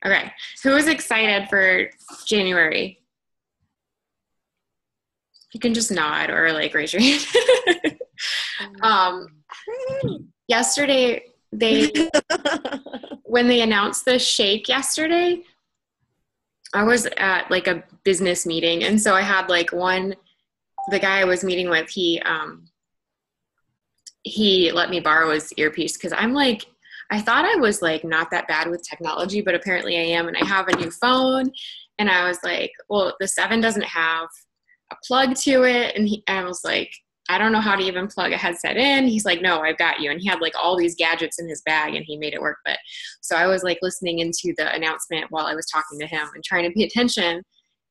Okay. Who is excited for January? You can just nod or like raise your hand. um, yesterday, when they announced the shake yesterday, I was at like a business meeting. And so I had like the guy I was meeting with, he let me borrow his earpiece because I thought I was like not that bad with technology, but apparently I am. And I have a new phone. And I was like, well, the 7 doesn't have a plug to it. And I was like, I don't know how to even plug a headset in. He's like, no, I've got you. And he had like all these gadgets in his bag and he made it work. But so I was like listening into the announcement while I was talking to him and trying to pay attention.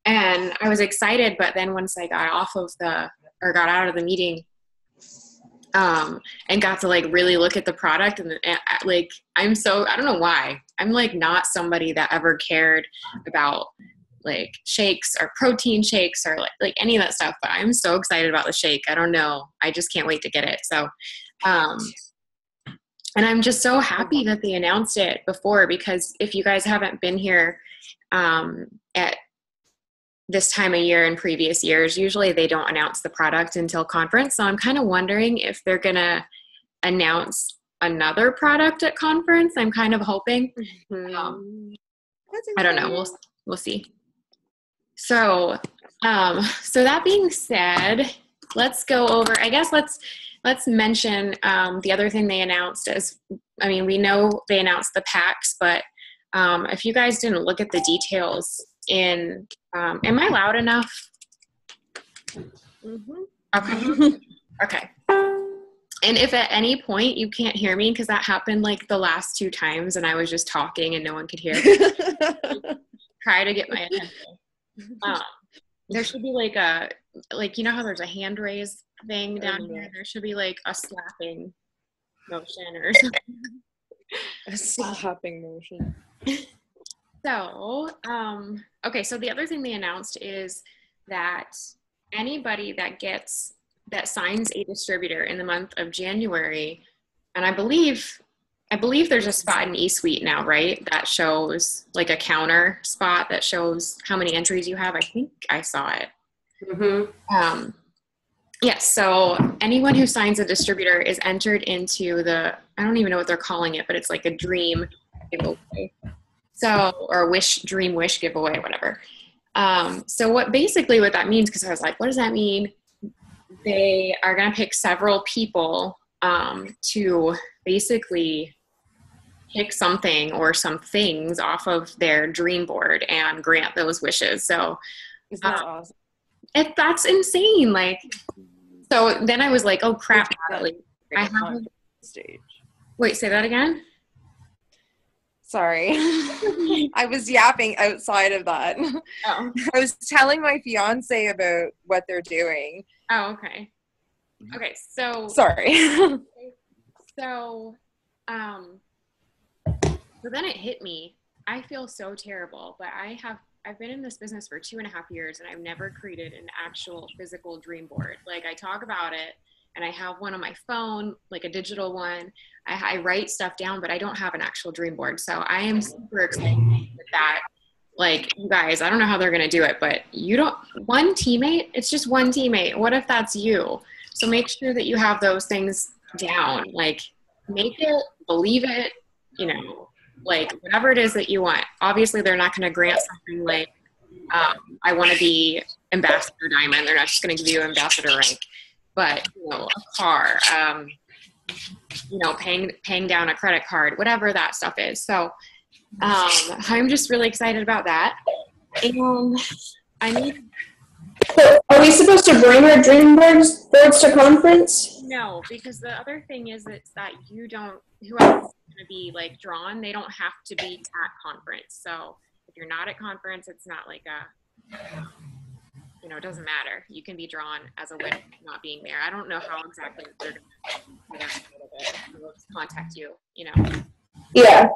And I was excited. But then once I got got out of the meeting, and got to like really look at the product and like, I don't know why. I'm like not somebody that ever cared about like shakes or protein shakes or like any of that stuff, but I'm so excited about the shake. I don't know. I just can't wait to get it. So, and I'm just so happy that they announced it before, because if you guys haven't been here, at this time of year in previous years, usually they don't announce the product until conference. So I'm kind of wondering if they're going to announce another product at conference. I'm kind of hoping. I don't know. We'll see. So, so that being said, let's go over, I guess let's mention, the other thing they announced is, I mean, we know they announced the packs, but, if you guys didn't look at the details am I loud enough? Okay. Okay. And if at any point you can't hear me, because that happened like the last 2 times and I was just talking and no one could hear, try to get my attention. There should be like you know how there's a hand raise thing down here? There should be like a slapping motion or something. A slapping motion. So, okay, so the other thing they announced is that anybody that signs a distributor in the month of January, and I believe there's a spot in eSuite now, right? That shows like a counter spot that shows how many entries you have. I think I saw it. Mm-hmm. Yes. So anyone who signs a distributor is entered into I don't even know what they're calling it, but it's like a dream giveaway. So, or dream wish giveaway, whatever. So what that means, because I was like, what does that mean? They are going to pick several people to basically pick something or some things off of their dream board and grant those wishes. So Isn't that awesome? That's insane. Like, so then I was like, oh crap, Natalie. I have stage. Wait, say that again? Sorry. I was yapping outside of that. Oh. I was telling my fiance about what they're doing. Oh, okay. Okay, so sorry. So then it hit me. I feel so terrible, but I've been in this business for 2.5 years and I've never created an actual physical dream board. Like, I talk about it and I have one on my phone, like a digital one. I write stuff down, but I don't have an actual dream board. So I am super excited with that. Like, you guys, I don't know how they're going to do it, but one teammate, it's just one teammate. What if that's you? So make sure that you have those things down. Like, make it, believe it, like whatever it is that you want. Obviously, they're not going to grant something like, I want to be Ambassador Diamond. They're not just going to give you Ambassador rank. But, a car, paying down a credit card, whatever that stuff is. So I'm just really excited about that. And Are we supposed to bring our dream boards to conference? No, because the other thing is that whoever's going to be like drawn, they don't have to be at conference. So if you're not at conference, it's not like it doesn't matter. You can be drawn as a winner not being there. I don't know how exactly they're going to they'll just contact you, Yeah.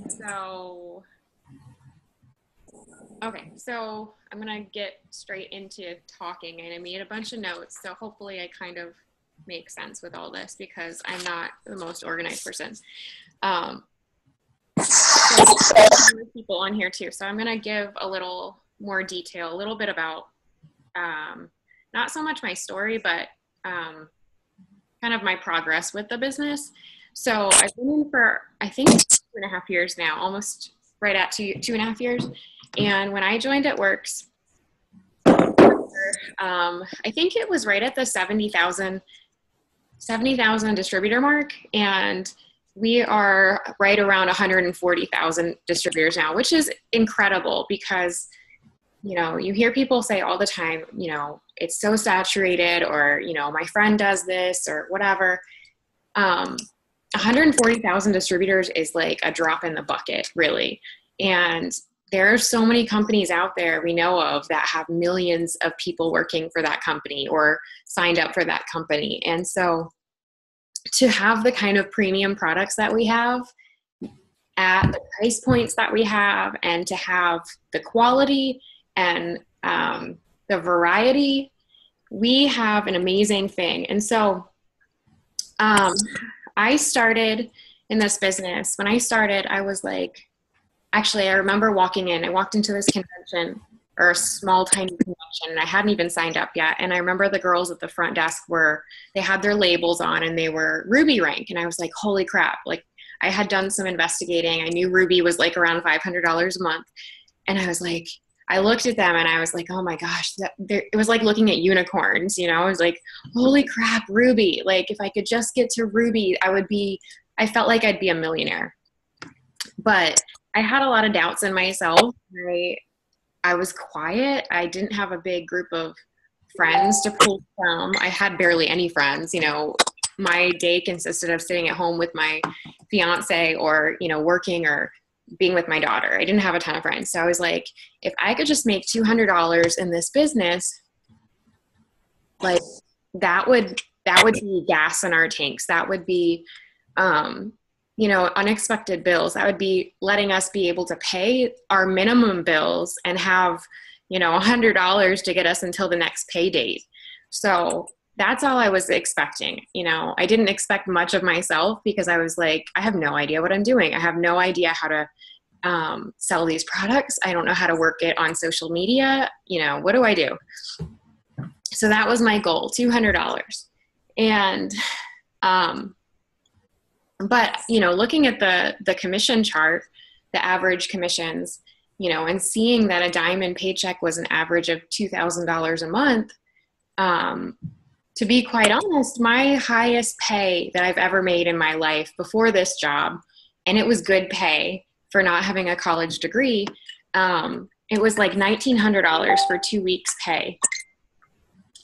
So, okay, so I'm going to get straight into talking, and I made a bunch of notes, so hopefully I kind of make sense with all this because I'm not the most organized person. So there's people on here too. So I'm going to give a little more detail, a little bit about not so much my story, but kind of my progress with the business. So I've been in for, I think, 2.5 years now, almost right at 2.5 years. And when I joined at Works, I think it was right at the 70,000 distributor mark. And we are right around 140,000 distributors now, which is incredible because, you know, you hear people say all the time, you know, it's so saturated, or, you know, my friend does this or whatever. 140,000 distributors is like a drop in the bucket, really. And there are so many companies out there we know of that have millions of people working for that company or signed up for that company. And so to have the kind of premium products that we have at the price points that we have, and to have the quality and the variety, we have an amazing thing. And so I started in this business. When I started, I was like, actually, I remember walking in. I walked into this convention, or a small, tiny convention, and I hadn't even signed up yet. And I remember the girls at the front desk they had their labels on, and they were Ruby rank. And I was like, holy crap. Like, I had done some investigating. I knew Ruby was like around $500 a month. And I was like, I looked at them and I was like, oh my gosh, it was like looking at unicorns, you know. I was like, holy crap, Ruby. Like, if I could just get to Ruby, I felt like I'd be a millionaire. But I had a lot of doubts in myself. I was quiet. I didn't have a big group of friends to pull from. I had barely any friends, you know. My day consisted of sitting at home with my fiance, or, you know, working or being with my daughter. I didn't have a ton of friends. So I was like, if I could just make $200 in this business, like that would be gas in our tanks. That would be, you know, unexpected bills. That would be letting us be able to pay our minimum bills and have, you know, $100 to get us until the next pay date. So that's all I was expecting. You know, I didn't expect much of myself because I was like, I have no idea what I'm doing. I have no idea how to sell these products. I don't know how to work it on social media. You know, what do I do? So that was my goal, $200. And, but, you know, looking at the commission chart, the average commissions, you know, and seeing that a diamond paycheck was an average of $2,000 a month, to be quite honest, my highest pay that I've ever made in my life before this job, and it was good pay for not having a college degree, it was like $1,900 for 2 weeks pay.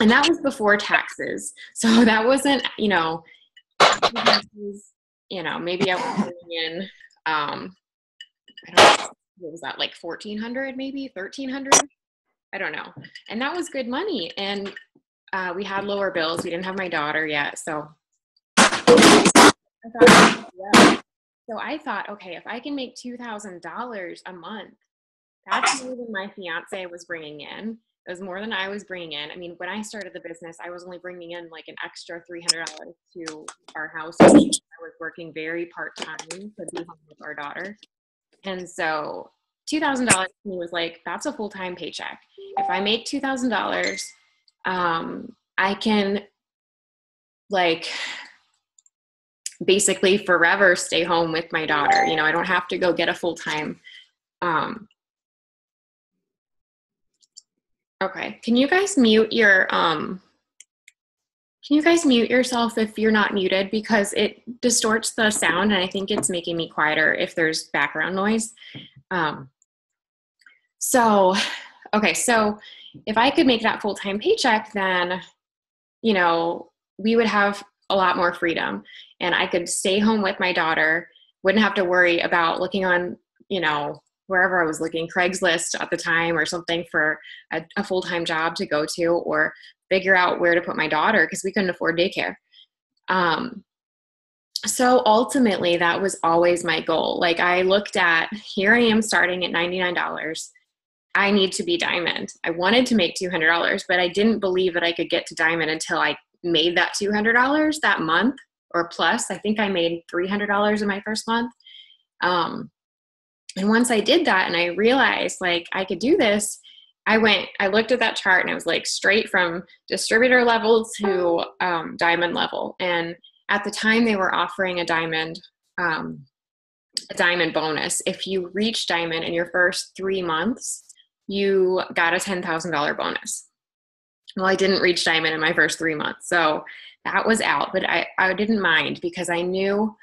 And that was before taxes. So that wasn't, you know, maybe I was bringing in, I don't know, what was that, like 1,400, maybe 1,300? I don't know. And that was good money. And we had lower bills. We didn't have my daughter yet. So I thought, okay, if I can make $2,000 a month, that's more than my fiance was bringing in. It was more than I was bringing in. I mean, when I started the business, I was only bringing in like an extra $300 to our house. I was working very part-time to be home with our daughter. And so $2,000 to me was like, that's a full-time paycheck. If I make $2,000, I can like basically forever stay home with my daughter. You know, I don't have to go get a full-time. Okay. Can you guys mute yourself if you're not muted, because it distorts the sound and I think it's making me quieter if there's background noise. So if I could make that full-time paycheck, then, you know, we would have a lot more freedom and I could stay home with my daughter, wouldn't have to worry about looking on, you know, wherever I was looking, Craigslist at the time or something for a full-time job to go to, or figure out where to put my daughter because we couldn't afford daycare. So ultimately that was always my goal. Like I looked at, here I am starting at $99. I need to be diamond. I wanted to make $200, but I didn't believe that I could get to diamond until I made that $200 that month or plus. I think I made $300 in my first month. And once I did that and I realized like I could do this, I looked at that chart and I was like straight from distributor level to diamond level. And at the time they were offering a diamond bonus. If you reach diamond in your first 3 months, you got a $10,000 bonus. Well, I didn't reach diamond in my first 3 months. So that was out, but I didn't mind because I knew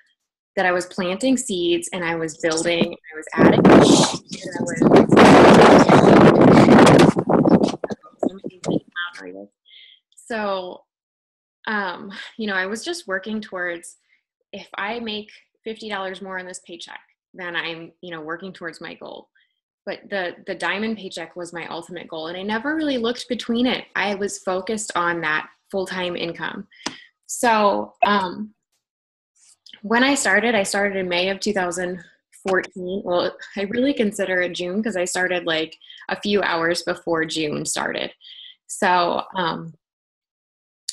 that I was planting seeds and I was building, I was adding, so, I was just working towards, if I make $50 more in this paycheck, then I'm, working towards my goal. But the diamond paycheck was my ultimate goal. And I never really looked between it. I was focused on that full-time income. So, when I started in May of 2014. Well, I really consider it June because I started like a few hours before June started. So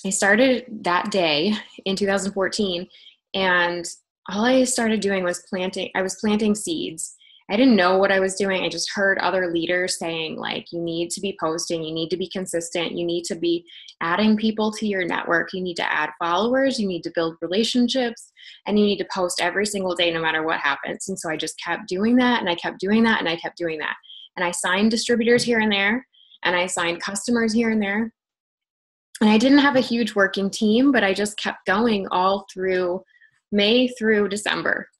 I started that day in 2014, and all I started doing was planting. I was planting seeds. I didn't know what I was doing. I just heard other leaders saying, like, you need to be posting, you need to be consistent, you need to be adding people to your network, you need to add followers, you need to build relationships, and you need to post every single day no matter what happens. And so I just kept doing that, and I kept doing that, and I kept doing that. And I signed distributors here and there, and I signed customers here and there. And I didn't have a huge working team, but I just kept going all through May through December.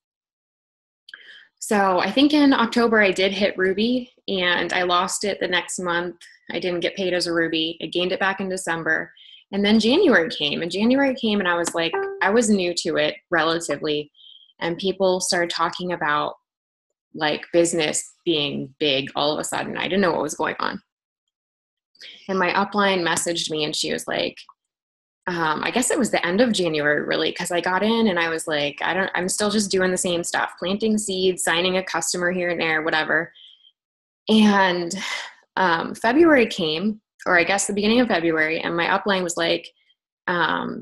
So I think in October I did hit Ruby, and I lost it the next month. I didn't get paid as a Ruby. I gained it back in December. And then January came, and I was like, I was new to it relatively. And people started talking about like business being big all of a sudden. I didn't know what was going on. And my upline messaged me, and she was like, I guess it was the end of January, really, because I got in and I was like, I'm still just doing the same stuff, planting seeds, signing a customer here and there, whatever. And February came, or I guess the beginning of February, and my upline was like, I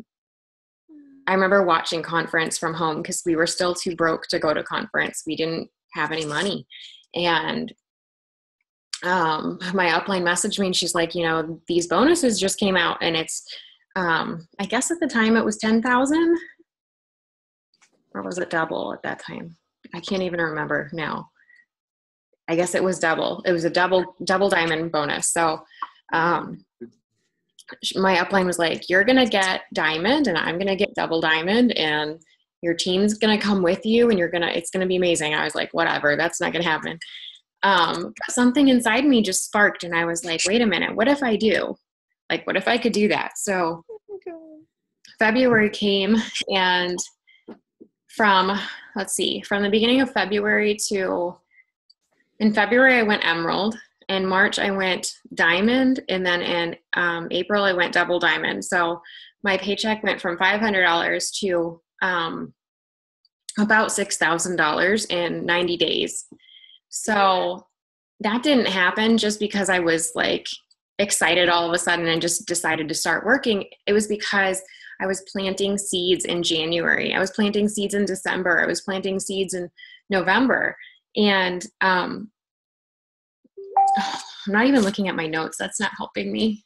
remember watching conference from home because we were still too broke to go to conference. We didn't have any money. And my upline messaged me, and she's like, these bonuses just came out, and it's, I guess at the time it was 10,000, or was it double at that time? I can't even remember now. I guess it was double. It was a double diamond bonus. So, my upline was like, you're going to get diamond and I'm going to get double diamond, and your team's going to come with you, and it's going to be amazing. I was like, whatever, that's not going to happen. But something inside me just sparked, and I was like, wait a minute, what if I do? Like, what if I could do that? So February came, and from the beginning of February in February, I went emerald. In March, I went diamond. And then in April, I went double diamond. So my paycheck went from $500 to about $6,000 in 90 days. So that didn't happen just because I was like excited all of a sudden and just decided to start working. It was because I was planting seeds in January. I was planting seeds in December. I was planting seeds in November. And I'm not even looking at my notes. That's not helping me.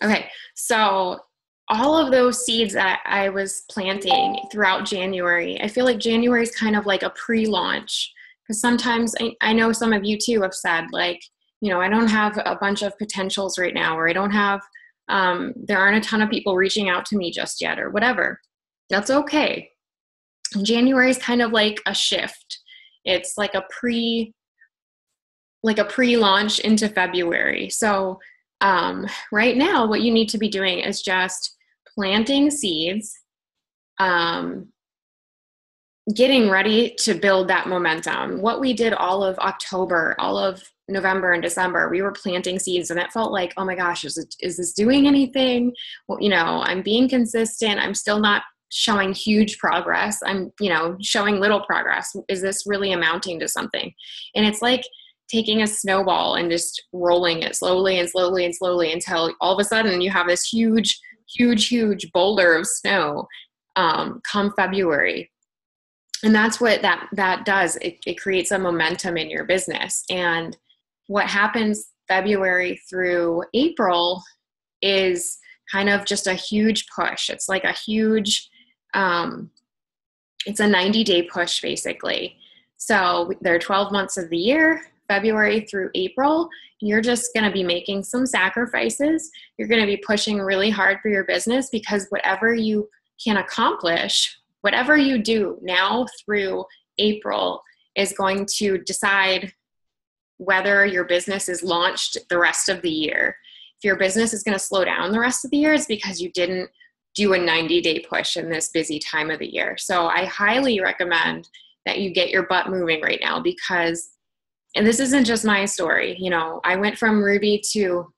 Okay, so all of those seeds that I was planting throughout January, I feel like January is kind of like a pre-launch. Because sometimes I know some of you too have said, like, I don't have a bunch of potentials right now, or I don't have, there aren't a ton of people reaching out to me just yet, or whatever. That's okay. January is kind of like a shift. It's like a pre-launch into February. So right now, what you need to be doing is just planting seeds, getting ready to build that momentum. What we did all of October, all of November and December, we were planting seeds, and it felt like, oh my gosh, is this doing anything? Well, I'm being consistent. I'm still not showing huge progress. I'm, showing little progress. Is this really amounting to something? And it's like taking a snowball and just rolling it slowly and slowly and slowly until all of a sudden you have this huge, huge, huge boulder of snow come February. And that's what that does. It creates a momentum in your business. And what happens February through April is kind of just a huge push. It's like a huge, it's a 90-day push basically. So there are 12 months of the year, February through April. You're just going to be making some sacrifices. You're going to be pushing really hard for your business, because whatever you can accomplish, whatever you do now through April is going to decide whether your business is launched the rest of the year. If your business is going to slow down the rest of the year, it's because you didn't do a 90-day push in this busy time of the year. So I highly recommend that you get your butt moving right now, because, and this isn't just my story, you know, I went from Ruby to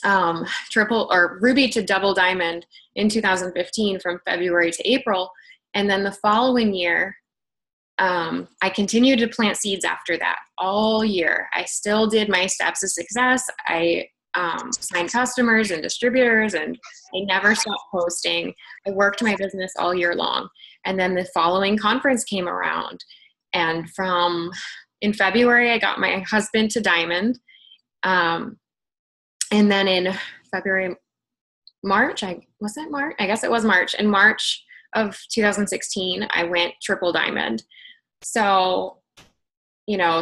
Ruby to double diamond in 2015 from February to April. And then the following year, I continued to plant seeds after that all year. I still did my steps of success. I signed customers and distributors, and I never stopped posting. I worked my business all year long. And then the following conference came around. And in February, I got my husband to diamond. And then in March. I guess it was March. In March of 2016, I went triple diamond. So, you know,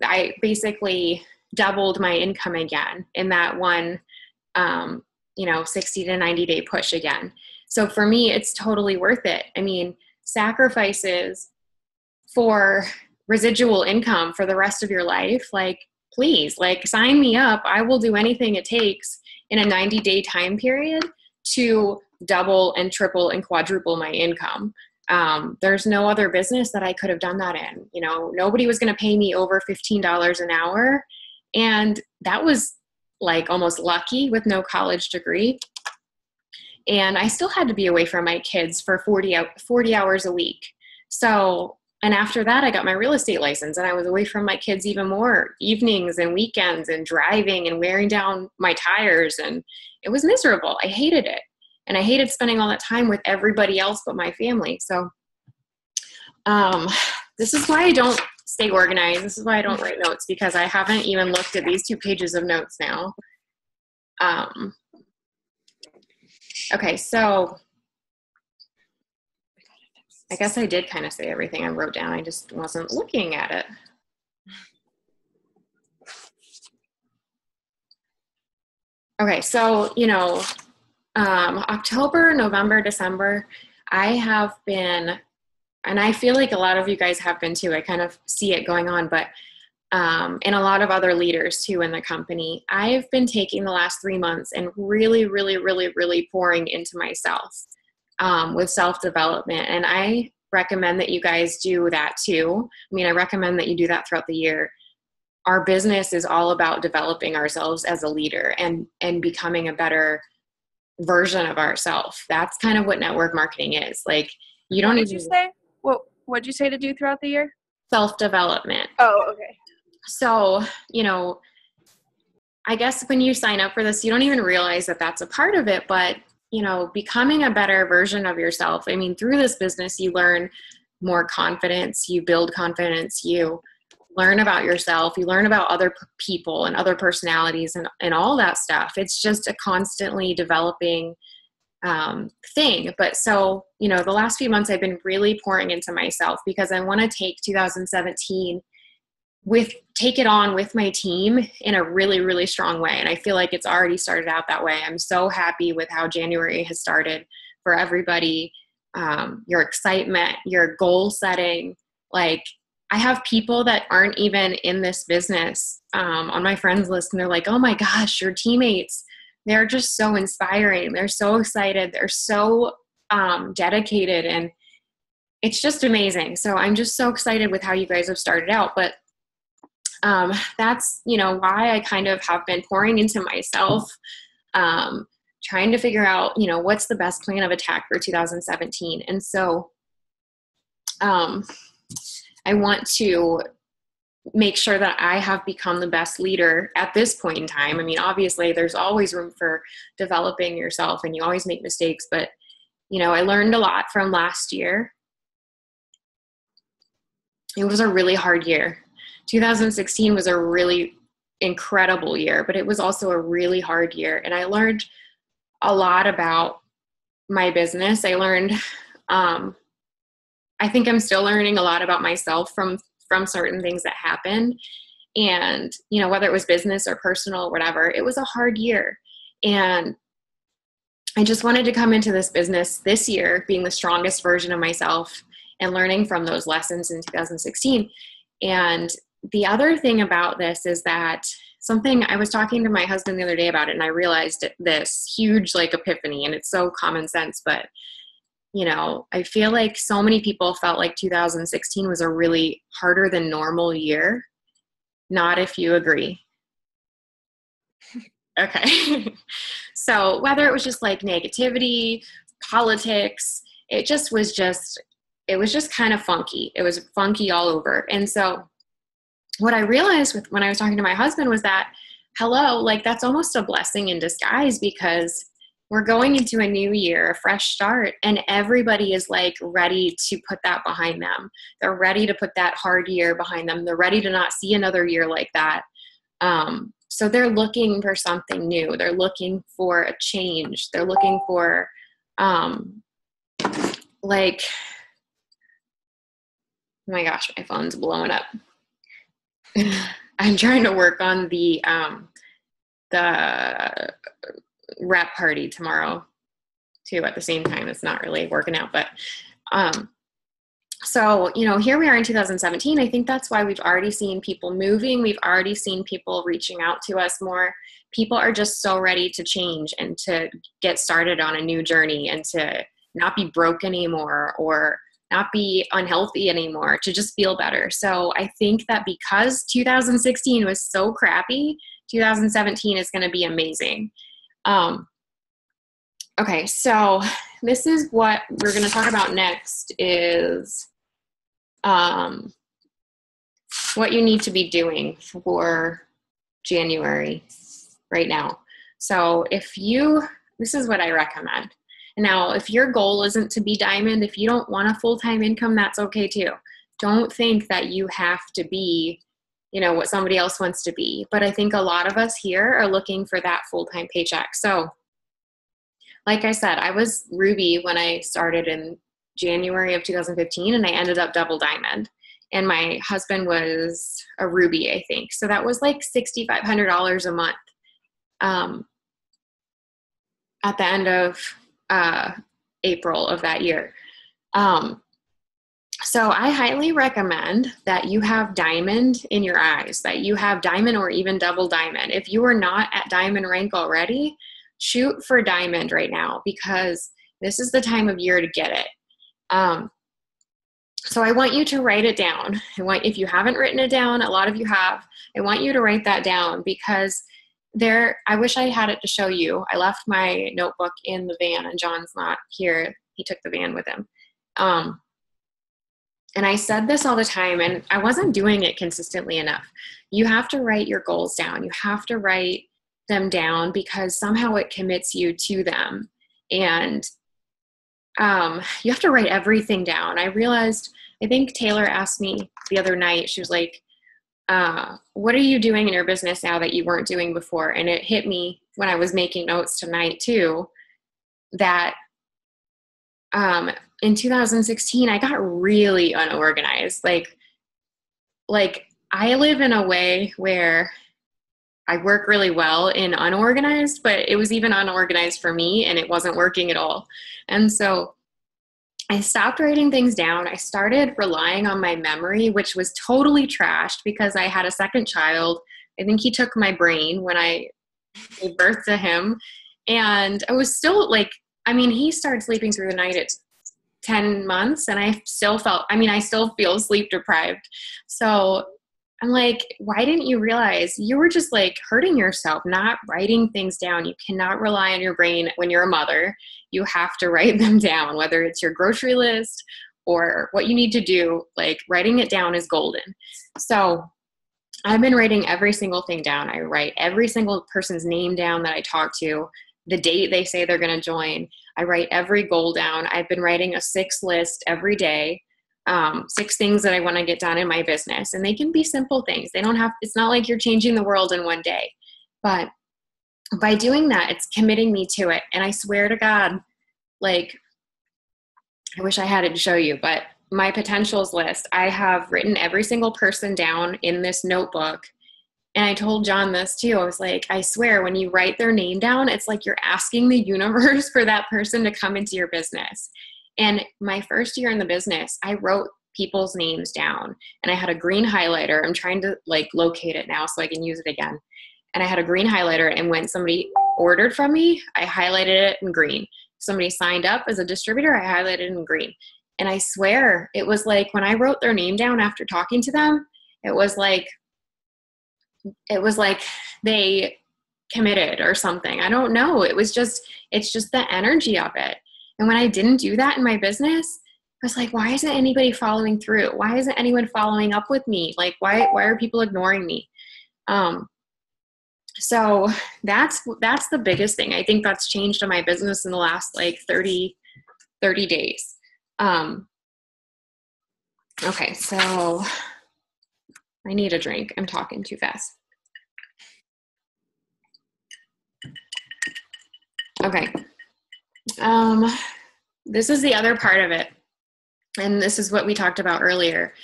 I basically doubled my income again in that one, 60 to 90 day push again. So for me, it's totally worth it. I mean, sacrifices for residual income for the rest of your life, like, please, like, sign me up. I will do anything it takes in a 90-day time period to double and triple and quadruple my income. There's no other business that I could have done that in. You know, nobody was going to pay me over $15 an hour. And that was like almost lucky with no college degree. And I still had to be away from my kids for 40 hours a week. So, and after that, I got my real estate license, and I was away from my kids even more evenings and weekends, and driving and wearing down my tires. And it was miserable. I hated it. And I hated spending all that time with everybody else but my family. So this is why I don't stay organized. This is why I don't write notes, because I haven't even looked at these 2 pages of notes now. Okay, so I guess I did kind of say everything I wrote down. I just wasn't looking at it. Okay, so, you know, October, November, December, I have been, and I feel like a lot of you guys have been too, I kind of see it going on, but, and a lot of other leaders too in the company, I've been taking the last 3 months and really, really, really, really pouring into myself, with self-development. And I recommend that you guys do that too. I mean, I recommend that you do that throughout the year. Our business is all about developing ourselves as a leader and becoming a better version of ourselves. That's kind of what network marketing is. Like, you don't What did you say? What'd you say to do throughout the year? Self-development. Oh, okay. So, you know, I guess when you sign up for this, you don't even realize that that's a part of it, but, you know, becoming a better version of yourself. I mean, through this business, you learn more confidence, you build confidence, you learn about yourself, you learn about other people and other personalities and all that stuff. It's just a constantly developing thing. But so, you know, the last few months I've been really pouring into myself, because I want to take 2017 take it on with my team in a really, really strong way. And I feel like it's already started out that way. I'm so happy with how January has started for everybody. Your excitement, your goal setting. Like, I have people that aren't even in this business on my friends list, and they're like, oh my gosh, your teammates, they're just so inspiring. They're so excited. They're so dedicated, and it's just amazing. So I'm just so excited with how you guys have started out. But that's, you know, why I kind of have been pouring into myself, trying to figure out, you know, what's the best plan of attack for 2017. And so I want to make sure that I have become the best leader at this point in time. I mean, obviously there's always room for developing yourself, and you always make mistakes, but, you know, I learned a lot from last year. It was a really hard year. 2016 was a really incredible year, but it was also a really hard year. And I learned a lot about my business. I learned, I think I'm still learning a lot about myself from certain things that happened. And, you know, whether it was business or personal or whatever, it was a hard year. And I just wanted to come into this business this year being the strongest version of myself and learning from those lessons in 2016. And the other thing about this is that something I was talking to my husband the other day about it, and I realized this huge like epiphany, and it's so common sense, but you know, I feel like so many people felt like 2016 was a really harder than normal year. Not if you agree. Okay. So whether it was just like negativity, politics, it was just kind of funky. It was funky all over. And so what I realized when I was talking to my husband was that, hello, like that's almost a blessing in disguise, because we're going into a new year, a fresh start, and everybody is like ready to put that behind them. They're ready to put that hard year behind them. They're ready to not see another year like that. So they're looking for something new. They're looking for a change. They're looking for, like, oh my gosh, my phone's blowing up. I'm trying to work on the wrap party tomorrow too at the same time. It's not really working out, but so, you know, here we are in 2017. I think that's why we've already seen people moving. We've already seen people reaching out to us more. People are just so ready to change and to get started on a new journey and to not be broke anymore or not be unhealthy anymore, to just feel better. So I think that because 2016 was so crappy, 2017 is going to be amazing. Okay, so this is what we're going to talk about next is what you need to be doing for January right now. So this is what I recommend. Now, if your goal isn't to be diamond, if you don't want a full-time income, that's okay too. Don't think that you have to be, you know, what somebody else wants to be. But I think a lot of us here are looking for that full-time paycheck. So like I said, I was Ruby when I started in January of 2015, and I ended up double diamond. And my husband was a Ruby, I think. So that was like $6,500 a month at the end of April of that year. So I highly recommend that you have diamond in your eyes, that you have diamond or even double diamond. If you are not at diamond rank already, shoot for diamond right now, because this is the time of year to get it. So I want you to write it down. If you haven't written it down, a lot of you have, I want you to write that down, because I wish I had it to show you. I left my notebook in the van, and John's not here. He took the van with him. And I said this all the time, and I wasn't doing it consistently enough. You have to write your goals down. You have to write them down, because somehow it commits you to them. And you have to write everything down. I realized, I think Taylor asked me the other night, she was like, what are you doing in your business now that you weren't doing before? And it hit me when I was making notes tonight too, that in 2016, I got really unorganized. Like I live in a way where I work really well in unorganized, but it was even unorganized for me, and it wasn't working at all. And so I stopped writing things down. I started relying on my memory, which was totally trashed because I had a second child. I think he took my brain when I gave birth to him. And I was still he started sleeping through the night at 10 months, and I still feel sleep deprived. So I'm like, why didn't you realize you were just like hurting yourself, not writing things down? You cannot rely on your brain when you're a mother. You have to write them down, whether it's your grocery list or what you need to do. Like, writing it down is golden. So I've been writing every single thing down. I write every single person's name down that I talk to, the date they say they're going to join. I write every goal down. I've been writing a 6 list every day. 6 things that I want to get done in my business. And they can be simple things. It's not like you're changing the world in one day, but by doing that, it's committing me to it. And I swear to God, like, I wish I had it to show you, but my potentials list, I have written every single person down in this notebook. And I told John this too. I was like, I swear, when you write their name down, it's like you're asking the universe for that person to come into your business. And my first year in the business, I wrote people's names down and I had a green highlighter. I'm trying to like locate it now so I can use it again. And I had a green highlighter, and when somebody ordered from me, I highlighted it in green. Somebody signed up as a distributor, I highlighted it in green. And I swear it was like when I wrote their name down after talking to them, it was like they committed or something. I don't know. It's just the energy of it. And when I didn't do that in my business, I was like, why isn't anybody following through? Why isn't anyone following up with me? Like, why are people ignoring me? So that's the biggest thing. I think that's changed in my business in the last like 30 days. Okay. So I need a drink. I'm talking too fast. Okay. This is the other part of it. And this is what we talked about earlier.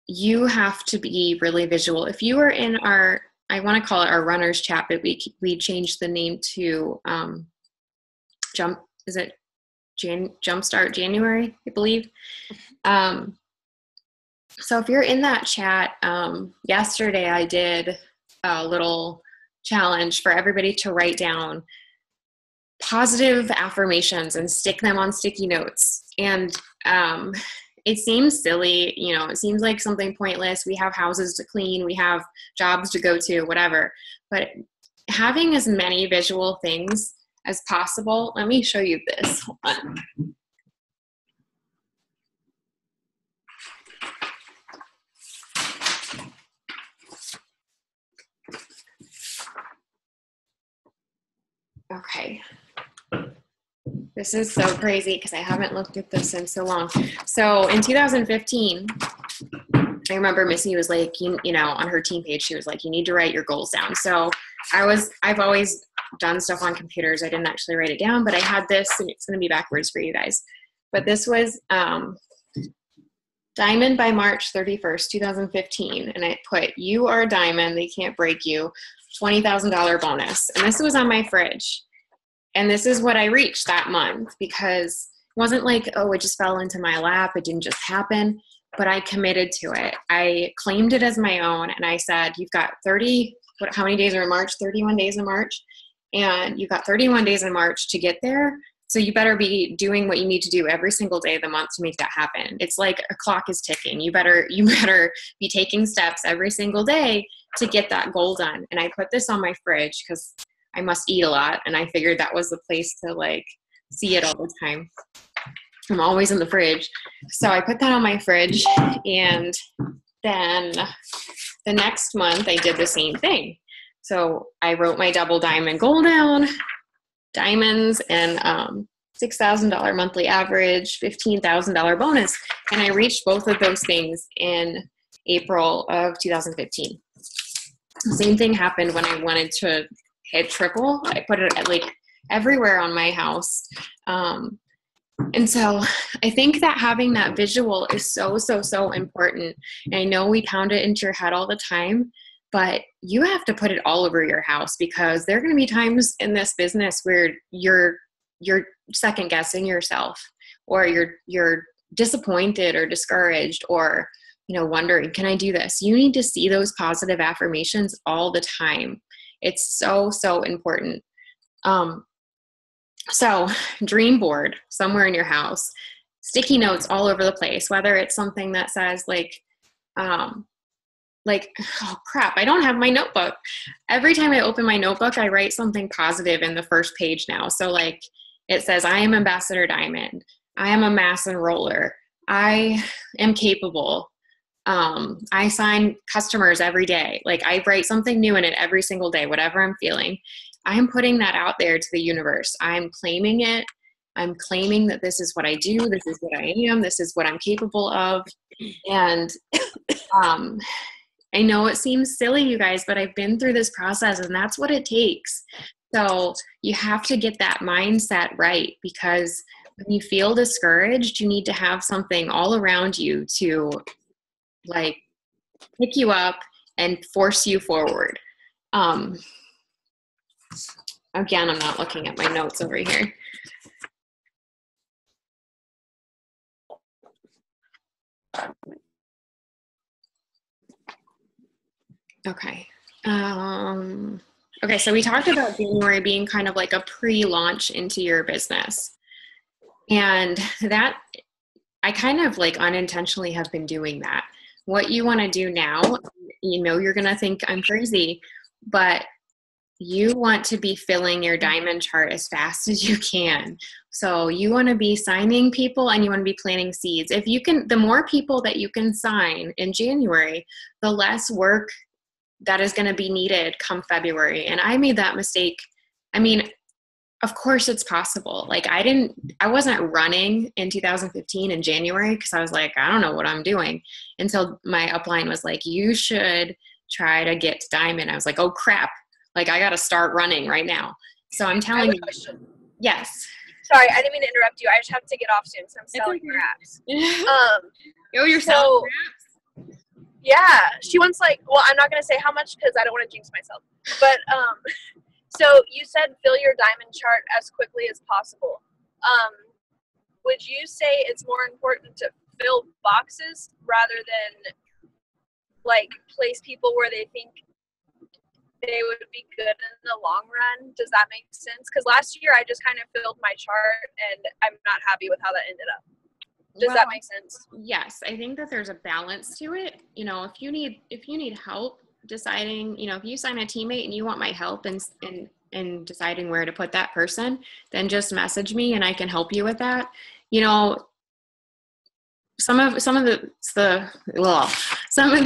You have to be really visual. If you are in I want to call it our runners chat, but we changed the name to Jumpstart January, I believe. So if you're in that chat, yesterday I did a little challenge for everybody to write down positive affirmations and stick them on sticky notes. And it seems silly, it seems like something pointless. We have houses to clean, we have jobs to go to, whatever. But having as many visual things as possible, let me show you this. Hold on. Okay. This is so crazy because I haven't looked at this in so long. So in 2015, I remember Missy was like, on her team page, she was like, you need to write your goals down. So I've always done stuff on computers. I didn't actually write it down, but I had this, and it's going to be backwards for you guys. But this was diamond by March 31st, 2015. And I put, you are a diamond. They can't break you. $20,000 bonus. And this was on my fridge. And this is what I reached that month, because it wasn't like, oh, it just fell into my lap. It didn't just happen, but I committed to it. I claimed it as my own. And I said, you've got how many days are in March? 31 days in March. And you've got 31 days in March to get there. So you better be doing what you need to do every single day of the month to make that happen. It's like a clock is ticking. You better be taking steps every single day to get that goal done. And I put this on my fridge because I must eat a lot. And I figured that was the place to like see it all the time. I'm always in the fridge. So I put that on my fridge. And then the next month I did the same thing. So I wrote my double diamond goal down, diamonds, and $6,000 monthly average, $15,000 bonus. And I reached both of those things in April of 2015. Same thing happened when I wanted to hit triple. I put it like everywhere on my house. And so I think that having that visual is so, so, so important. And I know we pound it into your head all the time, but you have to put it all over your house, because there are going to be times in this business where you're second guessing yourself, or you're disappointed or discouraged, or, wondering, can I do this? You need to see those positive affirmations all the time. It's so, so important. So dream board somewhere in your house, sticky notes all over the place, whether it's something that says oh crap, I don't have my notebook. Every time I open my notebook, I write something positive in the first page now. So like it says, I am Ambassador Diamond. I am a mass enroller. I am capable. I sign customers every day. Like I write something new in it every single day, whatever I'm feeling. I'm putting that out there to the universe. I'm claiming it. I'm claiming that this is what I do. This is what I am. This is what I'm capable of. And I know it seems silly, you guys, but I've been through this process, and that's what it takes. So you have to get that mindset right, because when you feel discouraged, you need to have something all around you to like pick you up and force you forward. Again, I'm not looking at my notes over here. Okay. Okay, so we talked about January being kind of like a pre-launch into your business. And that, I kind of like unintentionally have been doing that. What you want to do now, you know, you're going to think I'm crazy, but you want to be filling your diamond chart as fast as you can. So you want to be signing people and you want to be planting seeds. If you can, the more people that you can sign in January, the less work that is going to be needed come February. And I made that mistake. I mean, of course it's possible. Like I wasn't running in 2015 in January because I was like, I don't know what I'm doing. Until my upline was like, you should try to get to diamond. I was like, oh crap. Like I got to start running right now. So I'm telling you. Question. Yes. Sorry, I didn't mean to interrupt you. I just have to get off soon because I'm selling okay. wraps. You're selling wraps? Yeah, she wants well, I'm not going to say how much because I don't want to jinx myself. But, so you said fill your diamond chart as quickly as possible. Would you say it's more important to fill boxes rather than, like, place people where they think they would be good in the long run? Does that make sense? Because last year I just kind of filled my chart and I'm not happy with how that ended up. Does that make sense? Yes, I think that there's a balance to it. You know, if you need help deciding, you know, if you sign a teammate and you want my help in deciding where to put that person, then just message me and I can help you with that. You know, some of the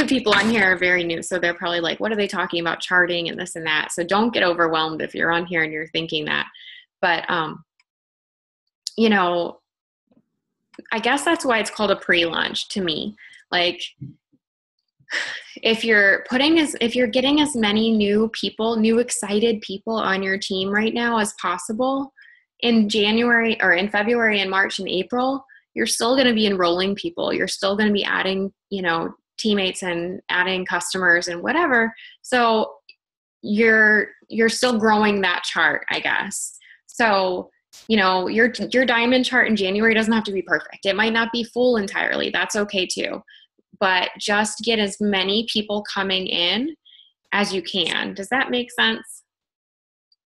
people on here are very new, so they're probably like, what are they talking about, charting and this and that? So don't get overwhelmed if you're on here and you're thinking that. But you know, I guess that's why it's called a pre-launch to me. Like if you're getting as many new excited people on your team right now as possible in January or in February and March and April, you're still going to be enrolling people. You're still going to be adding, you know, teammates and adding customers and whatever. So you're still growing that chart, I guess. So, you know, your diamond chart in January doesn't have to be perfect. It might not be full entirely. That's okay too. But just get as many people coming in as you can. Does that make sense?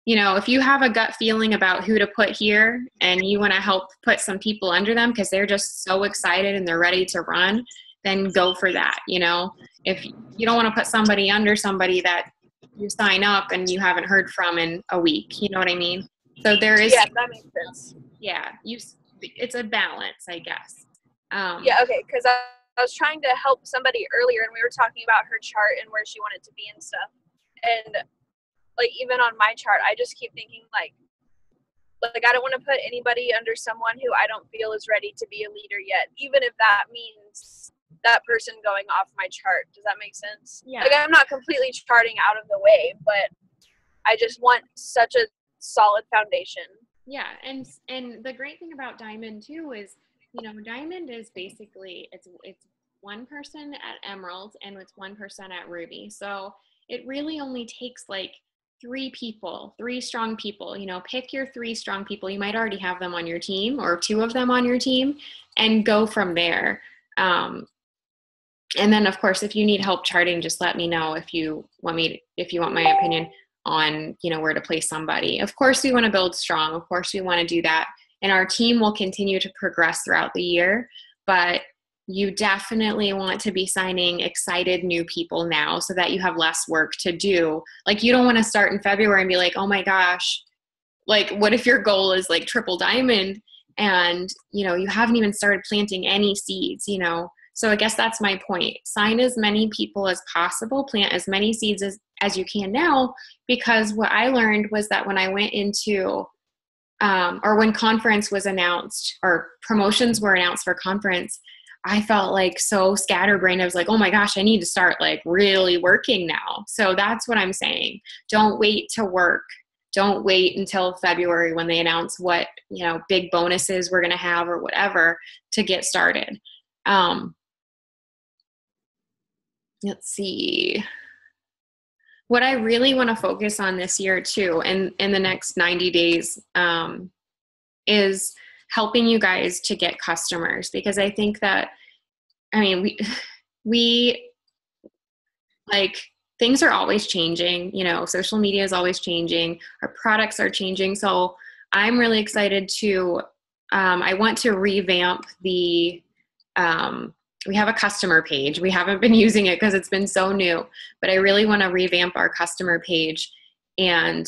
You know, if you have a gut feeling about who to put here and you want to help put some people under them because they're just so excited and they're ready to run, then go for that. You know, if you don't want to put somebody under somebody that you sign up and you haven't heard from in a week, you know what I mean? So there is, yeah, that makes sense. Yeah, it's a balance, I guess. Yeah, okay, because I was trying to help somebody earlier, and we were talking about her chart and where she wanted to be and stuff. And like even on my chart, I just keep thinking like I don't want to put anybody under someone who I don't feel is ready to be a leader yet, even if that means that person going off my chart. Does that make sense? Yeah. Like I'm not completely charting out of the way, but I just want such a solid foundation. Yeah, and the great thing about Diamond too is, you know, Diamond is basically it's one person at Emerald and it's one person at Ruby. So it really only takes like three strong people. You know, pick your 3 strong people. You might already have them on your team or 2 of them on your team and go from there. And then of course, if you need help charting, just let me know if you want my opinion on, you know, where to place somebody. Of course, we want to build strong. Of course, we want to do that. And our team will continue to progress throughout the year, but you definitely want to be signing excited new people now so that you have less work to do. Like you don't want to start in February and be like, oh my gosh, like what if your goal is like triple diamond and, you know, you haven't even started planting any seeds, you know? So I guess that's my point. Sign as many people as possible, plant as many seeds as you can now, because what I learned was that when I went into or when conference was announced or promotions were announced for conference, I felt like so scatterbrained. I was like, oh my gosh, I need to start like really working now. So that's what I'm saying. Don't wait to work. Don't wait until February when they announce what, big bonuses we're going to have or whatever to get started. Let's see. What I really want to focus on this year too, and in the next 90 days, is helping you guys to get customers, because I think that, we like, things are always changing, social media is always changing, our products are changing. So I'm really excited to, I want to revamp we have a customer page. We haven't been using it because it's been so new, but I really want to revamp our customer page and,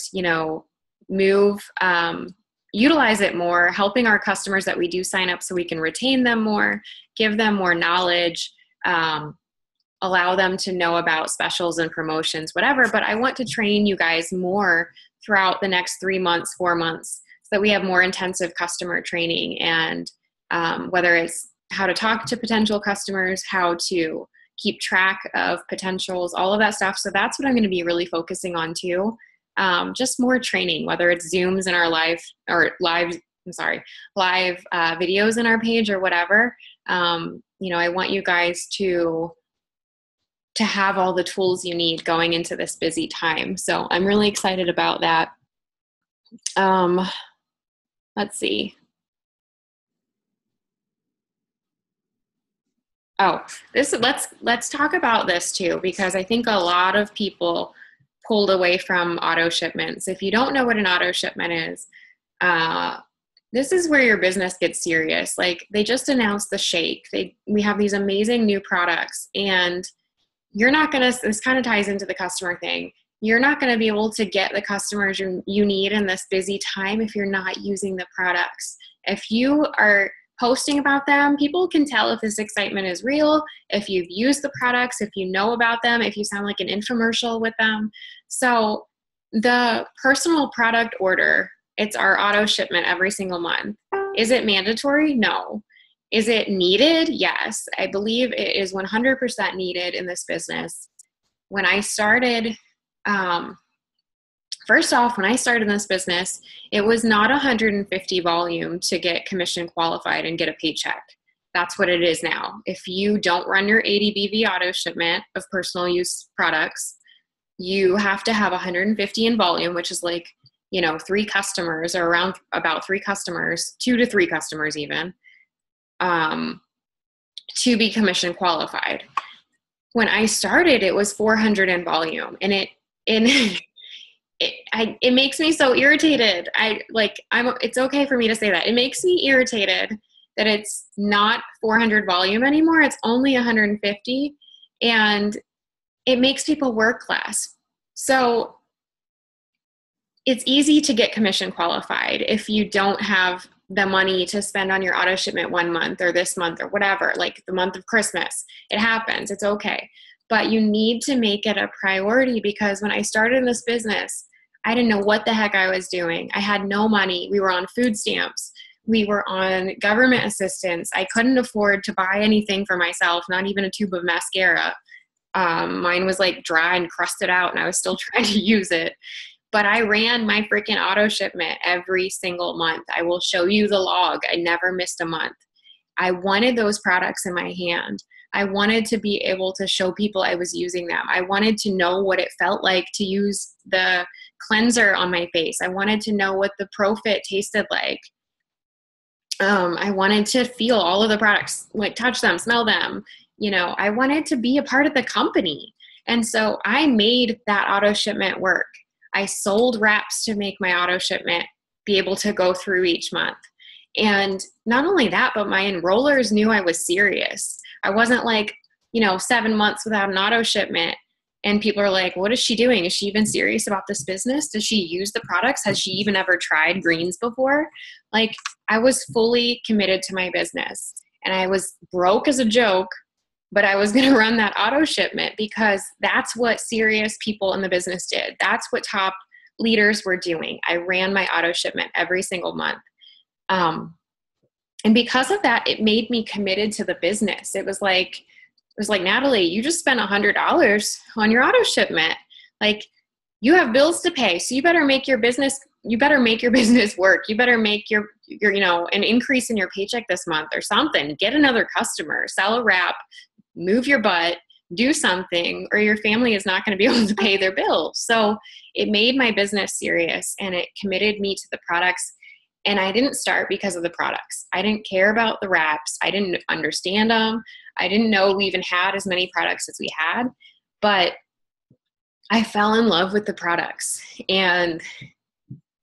utilize it more, helping our customers that we do sign up so we can retain them more, give them more knowledge, allow them to know about specials and promotions, whatever. But I want to train you guys more throughout the next 3 months, 4 months, so that we have more intensive customer training, and whether it's how to talk to potential customers, how to keep track of potentials, all of that stuff. So that's what I'm going to be really focusing on too. Just more training, whether it's Zooms in our live videos in our page or whatever. I want you guys to have all the tools you need going into this busy time. So I'm really excited about that. Let's see. Oh, let's talk about this too, because I think a lot of people pulled away from auto shipments. If you don't know what an auto shipment is, this is where your business gets serious. Like, they just announced the shake. We have these amazing new products, and you're not going to, this kind of ties into the customer thing. You're not going to be able to get the customers you need in this busy time if you're not using the products. If you are posting about them, people can tell if this excitement is real, if you've used the products, if you know about them, if you sound like an infomercial with them. So the personal product order, it's our auto shipment every single month. Is it mandatory? No. Is it needed? Yes. I believe it is 100% needed in this business. When I started, first off, when I started in this business, it was not 150 volume to get commission qualified and get a paycheck. That's what it is now. If you don't run your 80 BV auto shipment of personal use products, you have to have 150 in volume, which is like, 3 customers, or around about 3 customers, 2 to 3 customers even, to be commission qualified. When I started, it was 400 in volume, and it makes me so irritated. It's okay for me to say that. It makes me irritated that it's not 400 volume anymore. It's only 150, and it makes people work less. So it's easy to get commission qualified if you don't have the money to spend on your auto shipment 1 month or this month or whatever, like the month of Christmas. It happens. It's okay. But you need to make it a priority, because when I started in this business, I didn't know what the heck I was doing. I had no money. We were on food stamps. We were on government assistance. I couldn't afford to buy anything for myself, not even a tube of mascara. Mine was like dry and crusted out, and I was still trying to use it. But I ran my freaking auto shipment every single month. I will show you the log. I never missed a month. I wanted those products in my hand. I wanted to be able to show people I was using them. I wanted to know what it felt like to use the cleanser on my face. I wanted to know what the ProFit tasted like. I wanted to feel all of the products, like touch them, smell them. I wanted to be a part of the company. And so I made that auto shipment work. I sold wraps to make my auto shipment be able to go through each month. And not only that, but my enrollers knew I was serious. I wasn't like, 7 months without an auto shipment, and people are like, what is she doing? Is she even serious about this business? Does she use the products? Has she even ever tried greens before? Like, I was fully committed to my business, and I was broke as a joke, but I was going to run that auto shipment because that's what serious people in the business did. That's what top leaders were doing. I ran my auto shipment every single month. And because of that, it made me committed to the business. It was like, Natalie, you just spent $100 on your auto shipment. Like, you have bills to pay. So you better make your business work. You better make your an increase in your paycheck this month or something. Get another customer, sell a wrap, move your butt, do something, or your family is not going to be able to pay their bills. So it made my business serious, and it committed me to the products. And I didn't start because of the products. I didn't care about the wraps. I didn't understand them. I didn't know we even had as many products as we had, but I fell in love with the products. And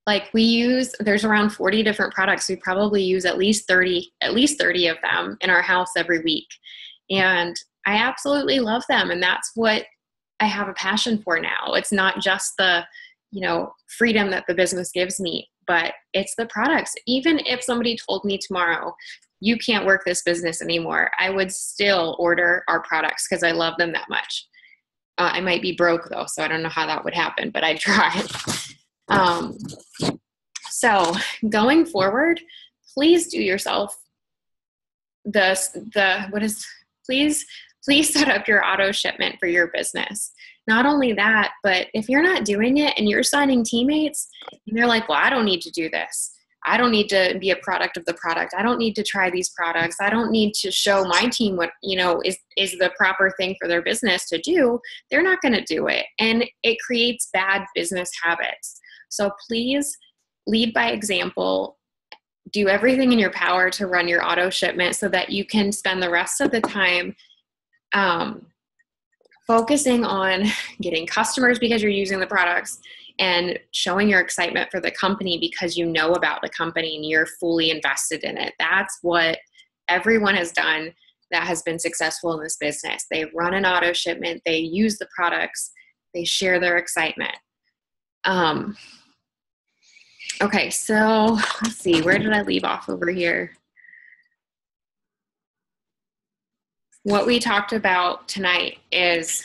like, there's around 40 different products. We probably use at least 30 of them in our house every week. And I absolutely love them. And that's what I have a passion for now. It's not just the, freedom that the business gives me, but it's the products. Even if somebody told me tomorrow, you can't work this business anymore, I would still order our products because I love them that much. I might be broke though, so I don't know how that would happen, but I'd try. So going forward, please do yourself please set up your auto shipment for your business. Not only that, but if you're not doing it and you're signing teammates and they're like, well, I don't need to do this. I don't need to be a product of the product. I don't need to try these products. I don't need to show my team what, is the proper thing for their business to do. They're not going to do it. And it creates bad business habits. So please lead by example. Do everything in your power to run your auto shipment so that you can spend the rest of the time focusing on getting customers because you're using the products, and showing your excitement for the company because you know about the company and you're fully invested in it. That's what everyone has done that has been successful in this business. They run an auto shipment, they use the products, they share their excitement. Okay, so let's see, where did I leave off over here? What we talked about tonight is,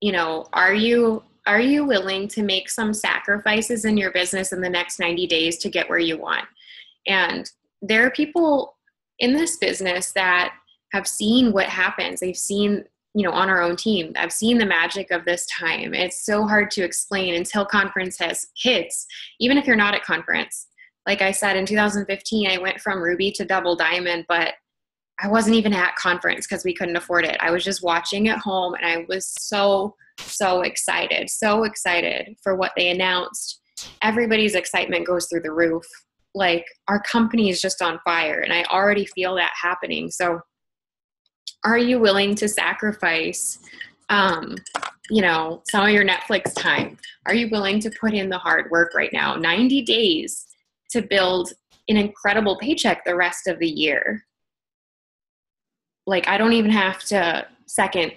are you willing to make some sacrifices in your business in the next 90 days to get where you want? And there are people in this business that have seen what happens. They've seen, on our own team, I've seen the magic of this time. It's so hard to explain until conference hits, even if you're not at conference. Like I said, in 2015, I went from Ruby to Double Diamond, but I wasn't even at conference because we couldn't afford it. I was just watching at home, and I was so excited for what they announced. Everybody's excitement goes through the roof. Like, our company is just on fire, and I already feel that happening. So are you willing to sacrifice, some of your Netflix time? Are you willing to put in the hard work right now? 90 days to build an incredible paycheck the rest of the year. Like, I don't even have to second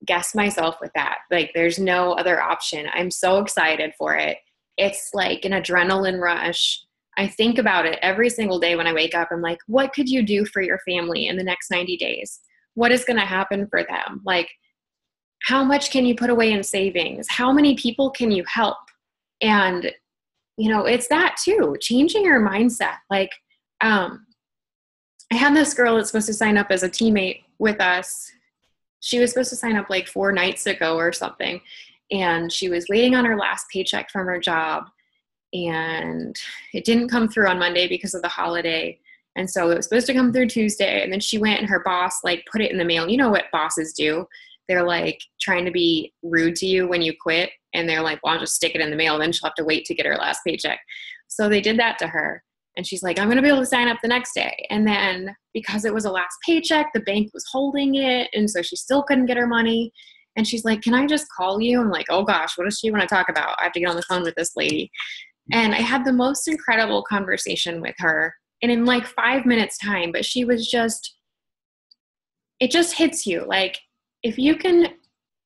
guess myself with that. Like, there's no other option. I'm so excited for it. It's like an adrenaline rush. I think about it every single day when I wake up. I'm like, what could you do for your family in the next 90 days? What is going to happen for them? Like, how much can you put away in savings? How many people can you help? And, it's that too, changing your mindset. Like, I had this girl that's supposed to sign up as a teammate with us. She was supposed to sign up like 4 nights ago or something. And she was waiting on her last paycheck from her job. And it didn't come through on Monday because of the holiday. And so it was supposed to come through Tuesday. And then she went, and her boss put it in the mail. You know what bosses do? They're trying to be rude to you when you quit. And they're like, well, I'll just stick it in the mail. Then she'll have to wait to get her last paycheck. So they did that to her. And she's like, I'm going to be able to sign up the next day. And then because it was a last paycheck, the bank was holding it. And so she still couldn't get her money. And she's like, can I just call you? I'm like, oh gosh, what does she want to talk about? I have to get on the phone with this lady. And I had the most incredible conversation with her. And in 5 minutes time, but she was it just hits you. Like, if you can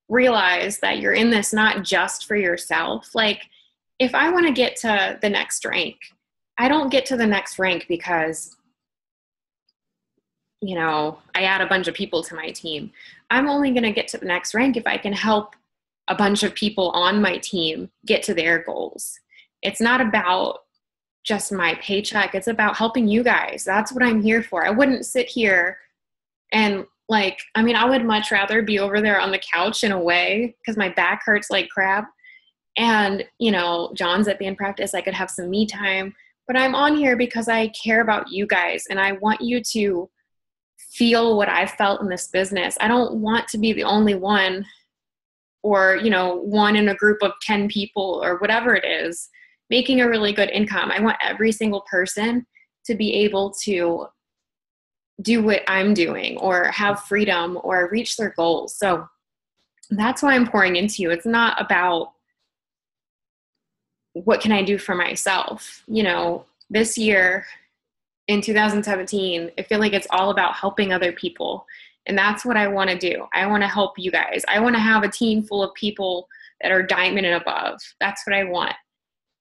realize that you're in this not just for yourself, if I want to get to the next rank, I don't get to the next rank because, I add a bunch of people to my team. I'm only going to get to the next rank if I can help a bunch of people on my team get to their goals. It's not about just my paycheck. It's about helping you guys. That's what I'm here for. I wouldn't sit here and like, I mean, I would much rather be over there on the couch in a way because my back hurts like crap. And, you know, John's at band practice. I could have some me time, but I'm on here because I care about you guys and I want you to feel what I've felt in this business. I don't want to be the only one or, you know, one in a group of 10 people or whatever it is making a really good income. I want every single person to be able to do what I'm doing or have freedom or reach their goals. So that's why I'm pouring into you. It's not about what can I do for myself. You know, this year in 2017, I feel like it's all about helping other people. And that's what I want to do. I want to help you guys. I want to have a team full of people that are diamond and above. That's what I want.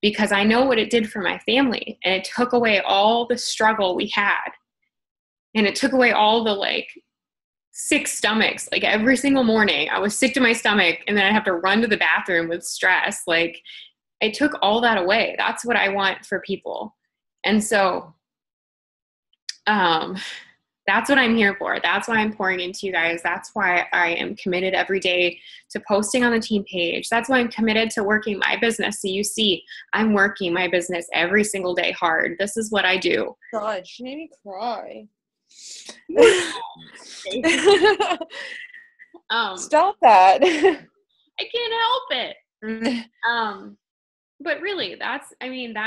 Because I know what it did for my family. And it took away all the struggle we had. And it took away all the like sick stomachs. Like every single morning I was sick to my stomach and then I'd have to run to the bathroom with stress. Like it took all that away. That's what I want for people. And so that's what I'm here for. That's why I'm pouring into you guys. That's why I am committed every day to posting on the team page. That's why I'm committed to working my business. So you see, I'm working my business every single day hard. This is what I do. God, she made me cry. Stop that. I can't help it. But really, that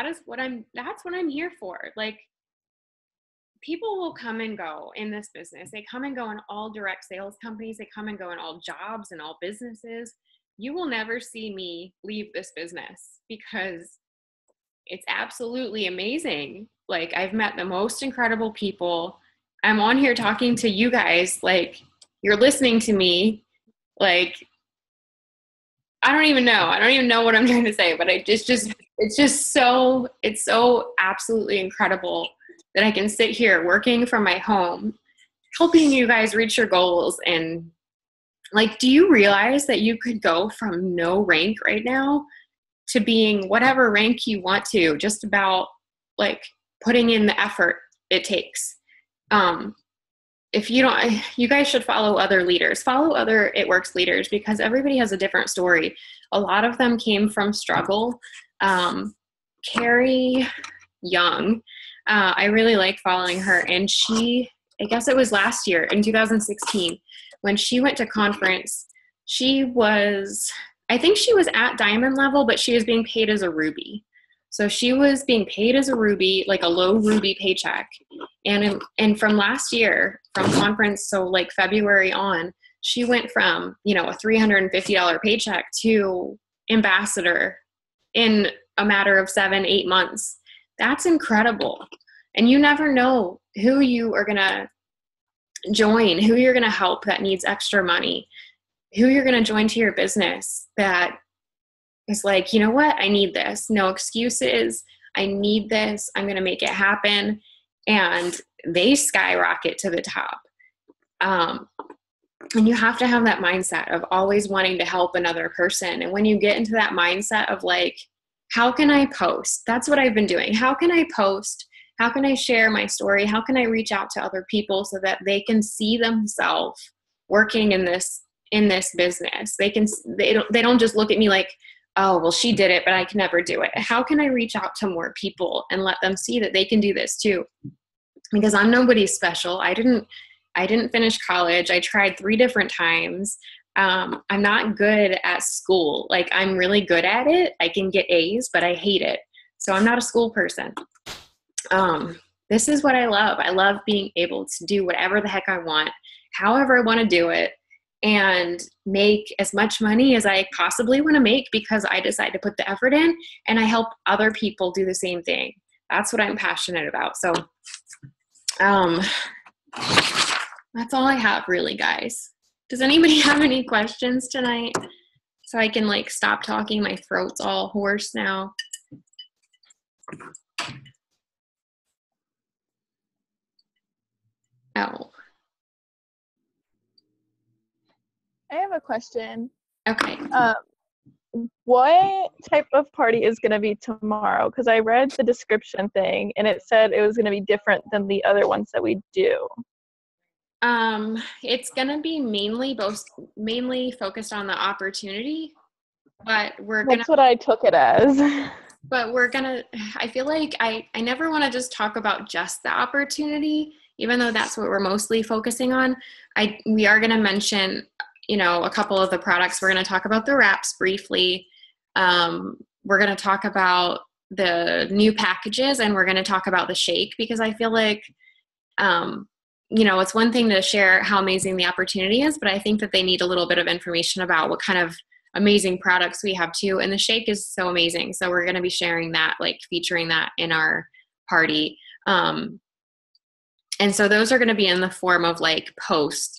is what I'm here for. Like, people will come and go in this business. They come and go in all direct sales companies. They come and go in all jobs and all businesses. You will never see me leave this business because it's absolutely amazing. Like, I've met the most incredible people. I'm on here talking to you guys. Like, you're listening to me. Like, I don't even know what I'm trying to say, but it's so absolutely incredible that I can sit here working from my home, helping you guys reach your goals. And like, do you realize that you could go from no rank right now to being whatever rank you want to, just about like putting in the effort it takes. If you don't, you guys should follow other leaders, follow other It Works leaders, because everybody has a different story. A lot of them came from struggle. Carrie Young, I really like following her. And I guess it was last year in 2016, when she went to conference, I think she was at diamond level, but she was being paid as a ruby. So she was being paid as a ruby, like a low ruby paycheck. And from last year, from conference, so like February on, she went from, a $350 paycheck to ambassador in a matter of 7-8 months. That's incredible. And you never know who you are going to join, who you're going to help that needs extra money, who you're going to join to your business that is like, you know what? I need this. No excuses. I need this. I'm going to make it happen. And they skyrocket to the top. And you have to have that mindset of always wanting to help another person. And when you get into that mindset of like, how can I post? That's what I've been doing. How can I post? How can I share my story? How can I reach out to other people so that they can see themselves working in this business? They don't just look at me like, oh, well, she did it, but I can never do it. How can I reach out to more people and let them see that they can do this too? Because I'm nobody special. I didn't finish college. I tried 3 different times. I'm not good at school. Like, I'm really good at it. I can get A's, but I hate it. So I'm not a school person. This is what I love. I love being able to do whatever the heck I want, however I want to do it, and make as much money as I possibly want to make because I decide to put the effort in, and I help other people do the same thing. That's what I'm passionate about. So, that's all I have really, guys. Does anybody have any questions tonight? So I can like stop talking. My throat's all hoarse now. Oh. I have a question. Okay. What type of party is going to be tomorrow? Because I read the description thing and it said it was going to be different than the other ones that we do. It's gonna be mainly focused on the opportunity, but That's what I took it as. I feel like I never want to just talk about just the opportunity, even though that's what we're mostly focusing on. We are gonna mention, a couple of the products. We're gonna talk about the wraps briefly. We're gonna talk about the new packages, and we're gonna talk about the shake, because I feel like, it's one thing to share how amazing the opportunity is, but I think that they need a little bit of information about what kind of amazing products we have too. And the shake is so amazing. So we're going to be sharing that, like featuring that in our party. And so those are going to be in the form of like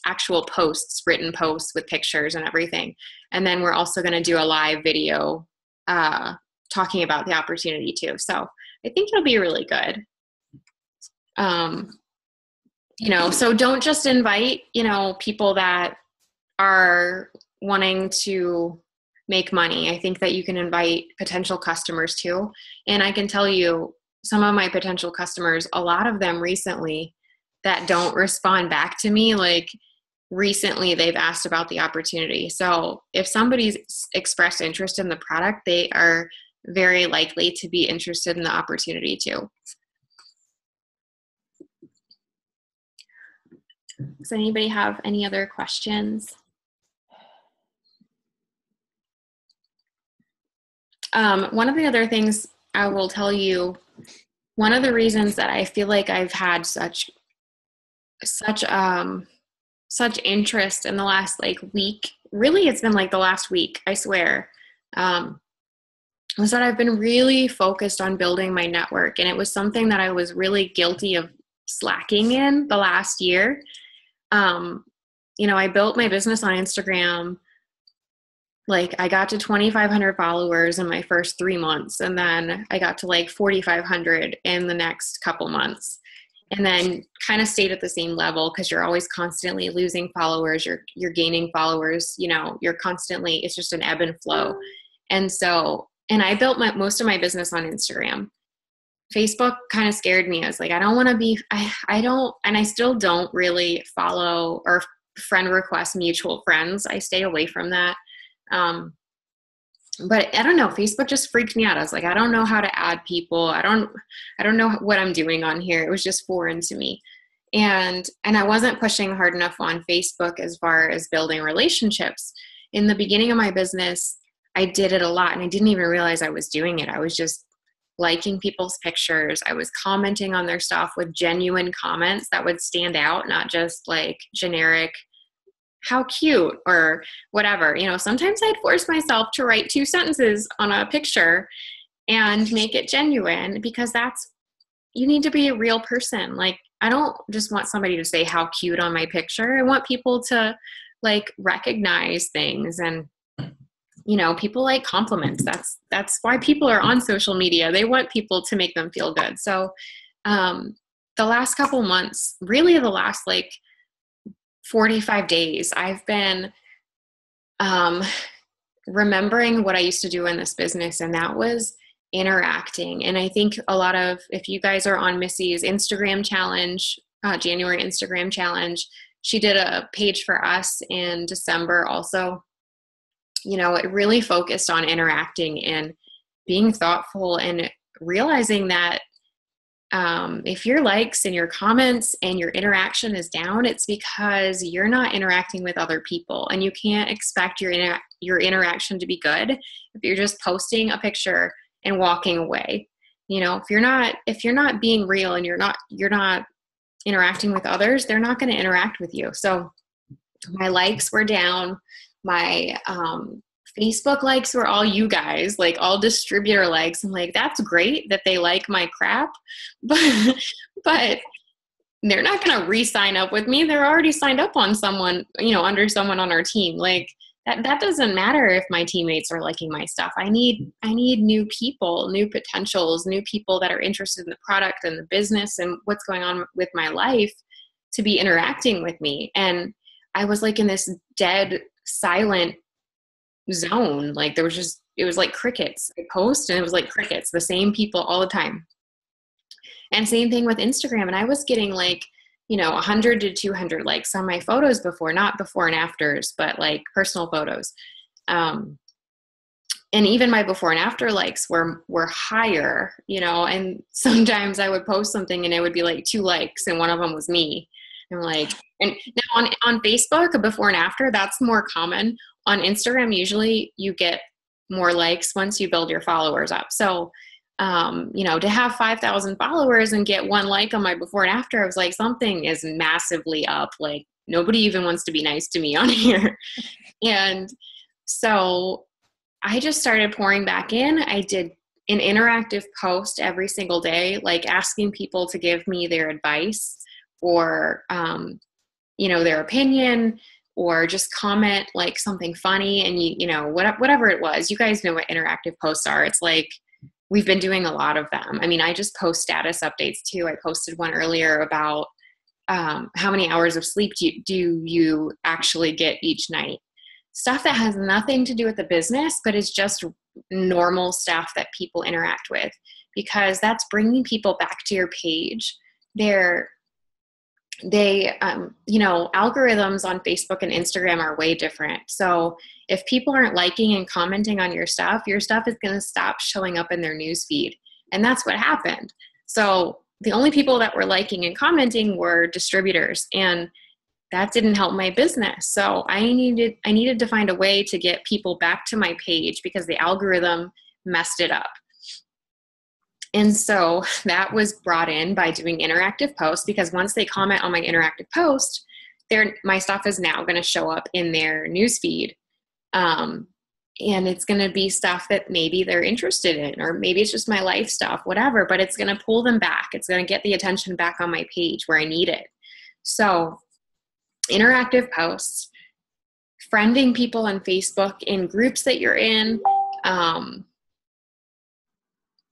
actual posts, written posts with pictures and everything. And then we're also going to do a live video talking about the opportunity too. So I think it'll be really good. So don't just invite, people that are wanting to make money. I think that you can invite potential customers too. And I can tell you, some of my potential customers, a lot of them recently that don't respond back to me, like recently they've asked about the opportunity. So if somebody's expressed interest in the product, they are very likely to be interested in the opportunity too. Does anybody have any other questions? One of the other things I will tell you, one of the reasons that I feel like I've had such interest in the last week, really it's been like the last week, I swear, was that I've been really focused on building my network. And it was something that I was really guilty of slacking in the last year. I built my business on Instagram. I got to 2,500 followers in my first 3 months. And then I got to 4,500 in the next couple months, and then kind of stayed at the same level, because you're always constantly losing followers. You're gaining followers, you're constantly, it's just an ebb and flow. And I built most of my business on Instagram. Facebook kind of scared me. I was like, I don't want to be, I don't, and I still don't really follow or friend request mutual friends. I stay away from that. But I don't know, Facebook just freaked me out. I was like, I don't know how to add people. I don't know what I'm doing on here. It was just foreign to me. And I wasn't pushing hard enough on Facebook as far as building relationships. In the beginning of my business, I did it a lot, and I didn't even realize I was doing it. I was just liking people's pictures. I was commenting on their stuff with genuine comments that would stand out, not just generic, how cute or whatever. Sometimes I'd force myself to write 2 sentences on a picture and make it genuine, because you need to be a real person. I don't just want somebody to say how cute on my picture. I want people to recognize things, and people like compliments. That's why people are on social media. They want people to make them feel good. So the last couple months, really the last 45 days, I've been remembering what I used to do in this business, and that was interacting. And I think if you guys are on Missy's Instagram challenge, January Instagram challenge, she did a page for us in December also. It really focused on interacting and being thoughtful, and realizing that if your likes and your comments and your interaction is down, it's because you're not interacting with other people, and you can't expect your interaction to be good if you're just posting a picture and walking away. If you're not being real, and you're not interacting with others, they're not going to interact with you. So my likes were down. My Facebook likes were all you guys, all distributor likes. I'm like, that's great that they like my crap, but they're not going to re-sign up with me. They're already signed up on someone, under someone on our team. That doesn't matter if my teammates are liking my stuff. I need new people, new potentials, new people that are interested in the product and the business and what's going on with my life to be interacting with me. And I was in this dead, silent zone. Like it was like crickets. I post and it was like crickets, the same people all the time. And same thing with Instagram. And I was getting like, 100 to 200 likes on my photos before, not before and afters, but like personal photos. And even my before and after likes were higher, and sometimes I would post something and it would be like 2 likes and one of them was me. And like, and now on Facebook, a before and after, that's more common. On Instagram, usually you get more likes once you build your followers up. So, to have 5,000 followers and get 1 like on my before and after, I was like, something is massively up. Like nobody even wants to be nice to me on here. And so I just started pouring back in. I did an interactive post every single day, like asking people to give me their advice or, their opinion, or just comment like something funny. And whatever it was, you guys know what interactive posts are. It's like, we've been doing a lot of them. I mean, I just post status updates too. I posted one earlier about how many hours of sleep do you actually get each night. Stuff that has nothing to do with the business, but is just normal stuff that people interact with, because that's bringing people back to your page. Algorithms on Facebook and Instagram are way different. So if people aren't liking and commenting on your stuff is going to stop showing up in their newsfeed. And that's what happened. So the only people that were liking and commenting were distributors, and that didn't help my business. So I needed to find a way to get people back to my page because the algorithm messed it up. And so that was brought in by doing interactive posts, because once they comment on my interactive post, my stuff is now going to show up in their newsfeed. And it's going to be stuff that maybe they're interested in, or maybe it's just my life stuff, whatever, but it's going to pull them back. It's going to get the attention back on my page where I need it. So interactive posts, friending people on Facebook in groups that you're in.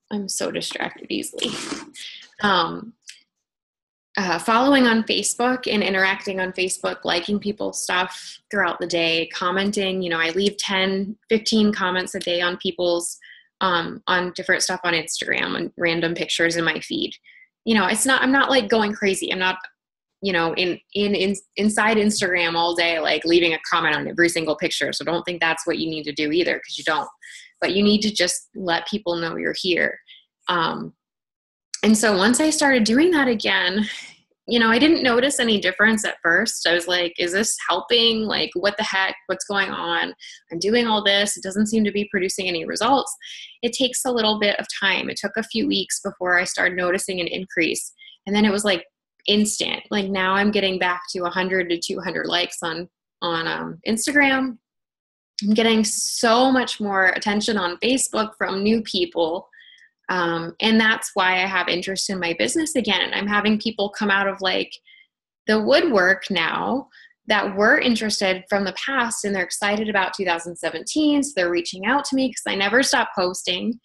I'm so distracted easily. Following on Facebook and interacting on Facebook, liking people's stuff throughout the day, commenting. I leave 10, 15 comments a day on people's, on different stuff on Instagram, on random pictures in my feed. I'm not like going crazy. I'm not, inside Instagram all day, like leaving a comment on every single picture. So don't think that's what you need to do either, because you don't. But you need to just let people know you're here. And so once I started doing that again, I didn't notice any difference at first. I was like, is this helping? Like, what the heck? What's going on? I'm doing all this. It doesn't seem to be producing any results. It takes a little bit of time. It took a few weeks before I started noticing an increase. And then it was like instant. Like now I'm getting back to 100 to 200 likes on Instagram. I'm getting so much more attention on Facebook from new people. And that's why I have interest in my business again. I'm having people come out of like the woodwork now that were interested from the past, and they're excited about 2017. So they're reaching out to me because I never stop posting.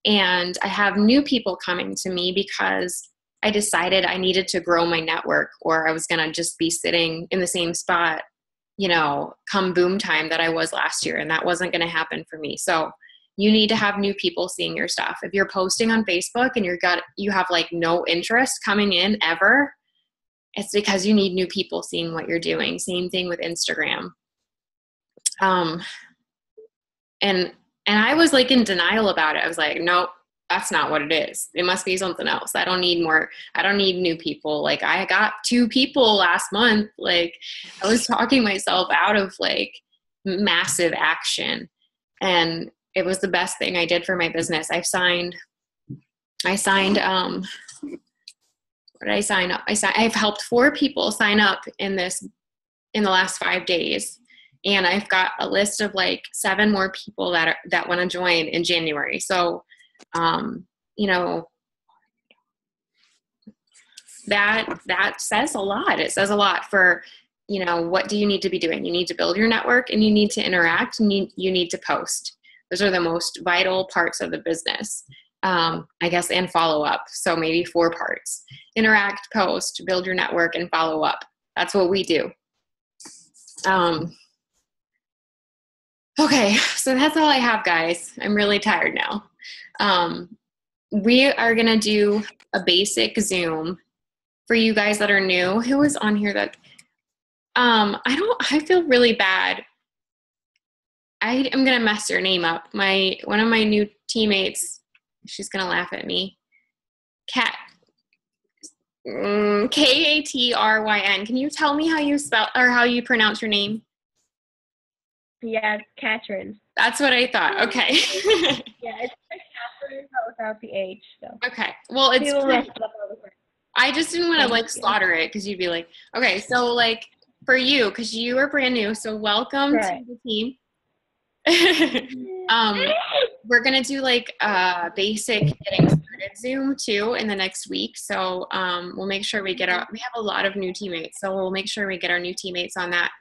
And I have new people coming to me because I decided I needed to grow my network, or I was going to just be sitting in the same spot, come boom time that I was last year. And that wasn't going to happen for me. So you need to have new people seeing your stuff. If you're posting on Facebook and you have like no interest coming in ever, it's because you need new people seeing what you're doing. Same thing with Instagram. And I was like in denial about it. I was like, nope, that's not what it is. It must be something else. I don't need new people. Like I got 2 people last month. Like I was talking myself out of like massive action, and it was the best thing I did for my business. I signed, what did I sign up? I've helped 4 people sign up in the last 5 days. And I've got a list of like 7 more people that want to join in January. So, that says a lot. It says a lot for, what do you need to be doing? You need to build your network, and you need to interact, and you need to post. Those are the most vital parts of the business, I guess, and follow up. So maybe 4 parts: interact, post, build your network, and follow up. That's what we do. Okay, so that's all I have, guys. I'm really tired now. We are going to do a basic Zoom for you guys that are new. Who was on here that I feel really bad. I am going to mess your name up. One of my new teammates, she's going to laugh at me. Katryn. Can you tell me how you spell or how you pronounce your name? Yeah, it's Katrin. That's what I thought. Okay. Yeah, it's like Catherine, but without the H. So. Okay. Well, it's People mess it up all the time. I just didn't want to slaughter it because you'd be like, okay, so for you, because you are brand new, so welcome to the team. We're gonna do a basic getting started Zoom too in the next week. So we'll make sure we have a lot of new teammates, so we'll make sure we get our new teammates on that.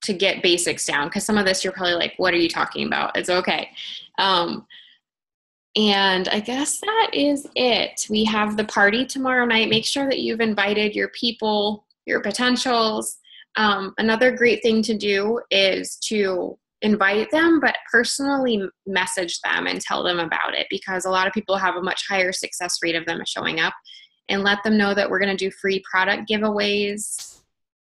To get basics down, because some of this you're probably like, what are you talking about? It's okay. And I guess that is it. We have the party tomorrow night. Make sure that you've invited your people, your potentials. Another great thing to do is to invite them, but personally message them and tell them about it, because a lot of people have a much higher success rate of them showing up, and let them know that we're going to do free product giveaways.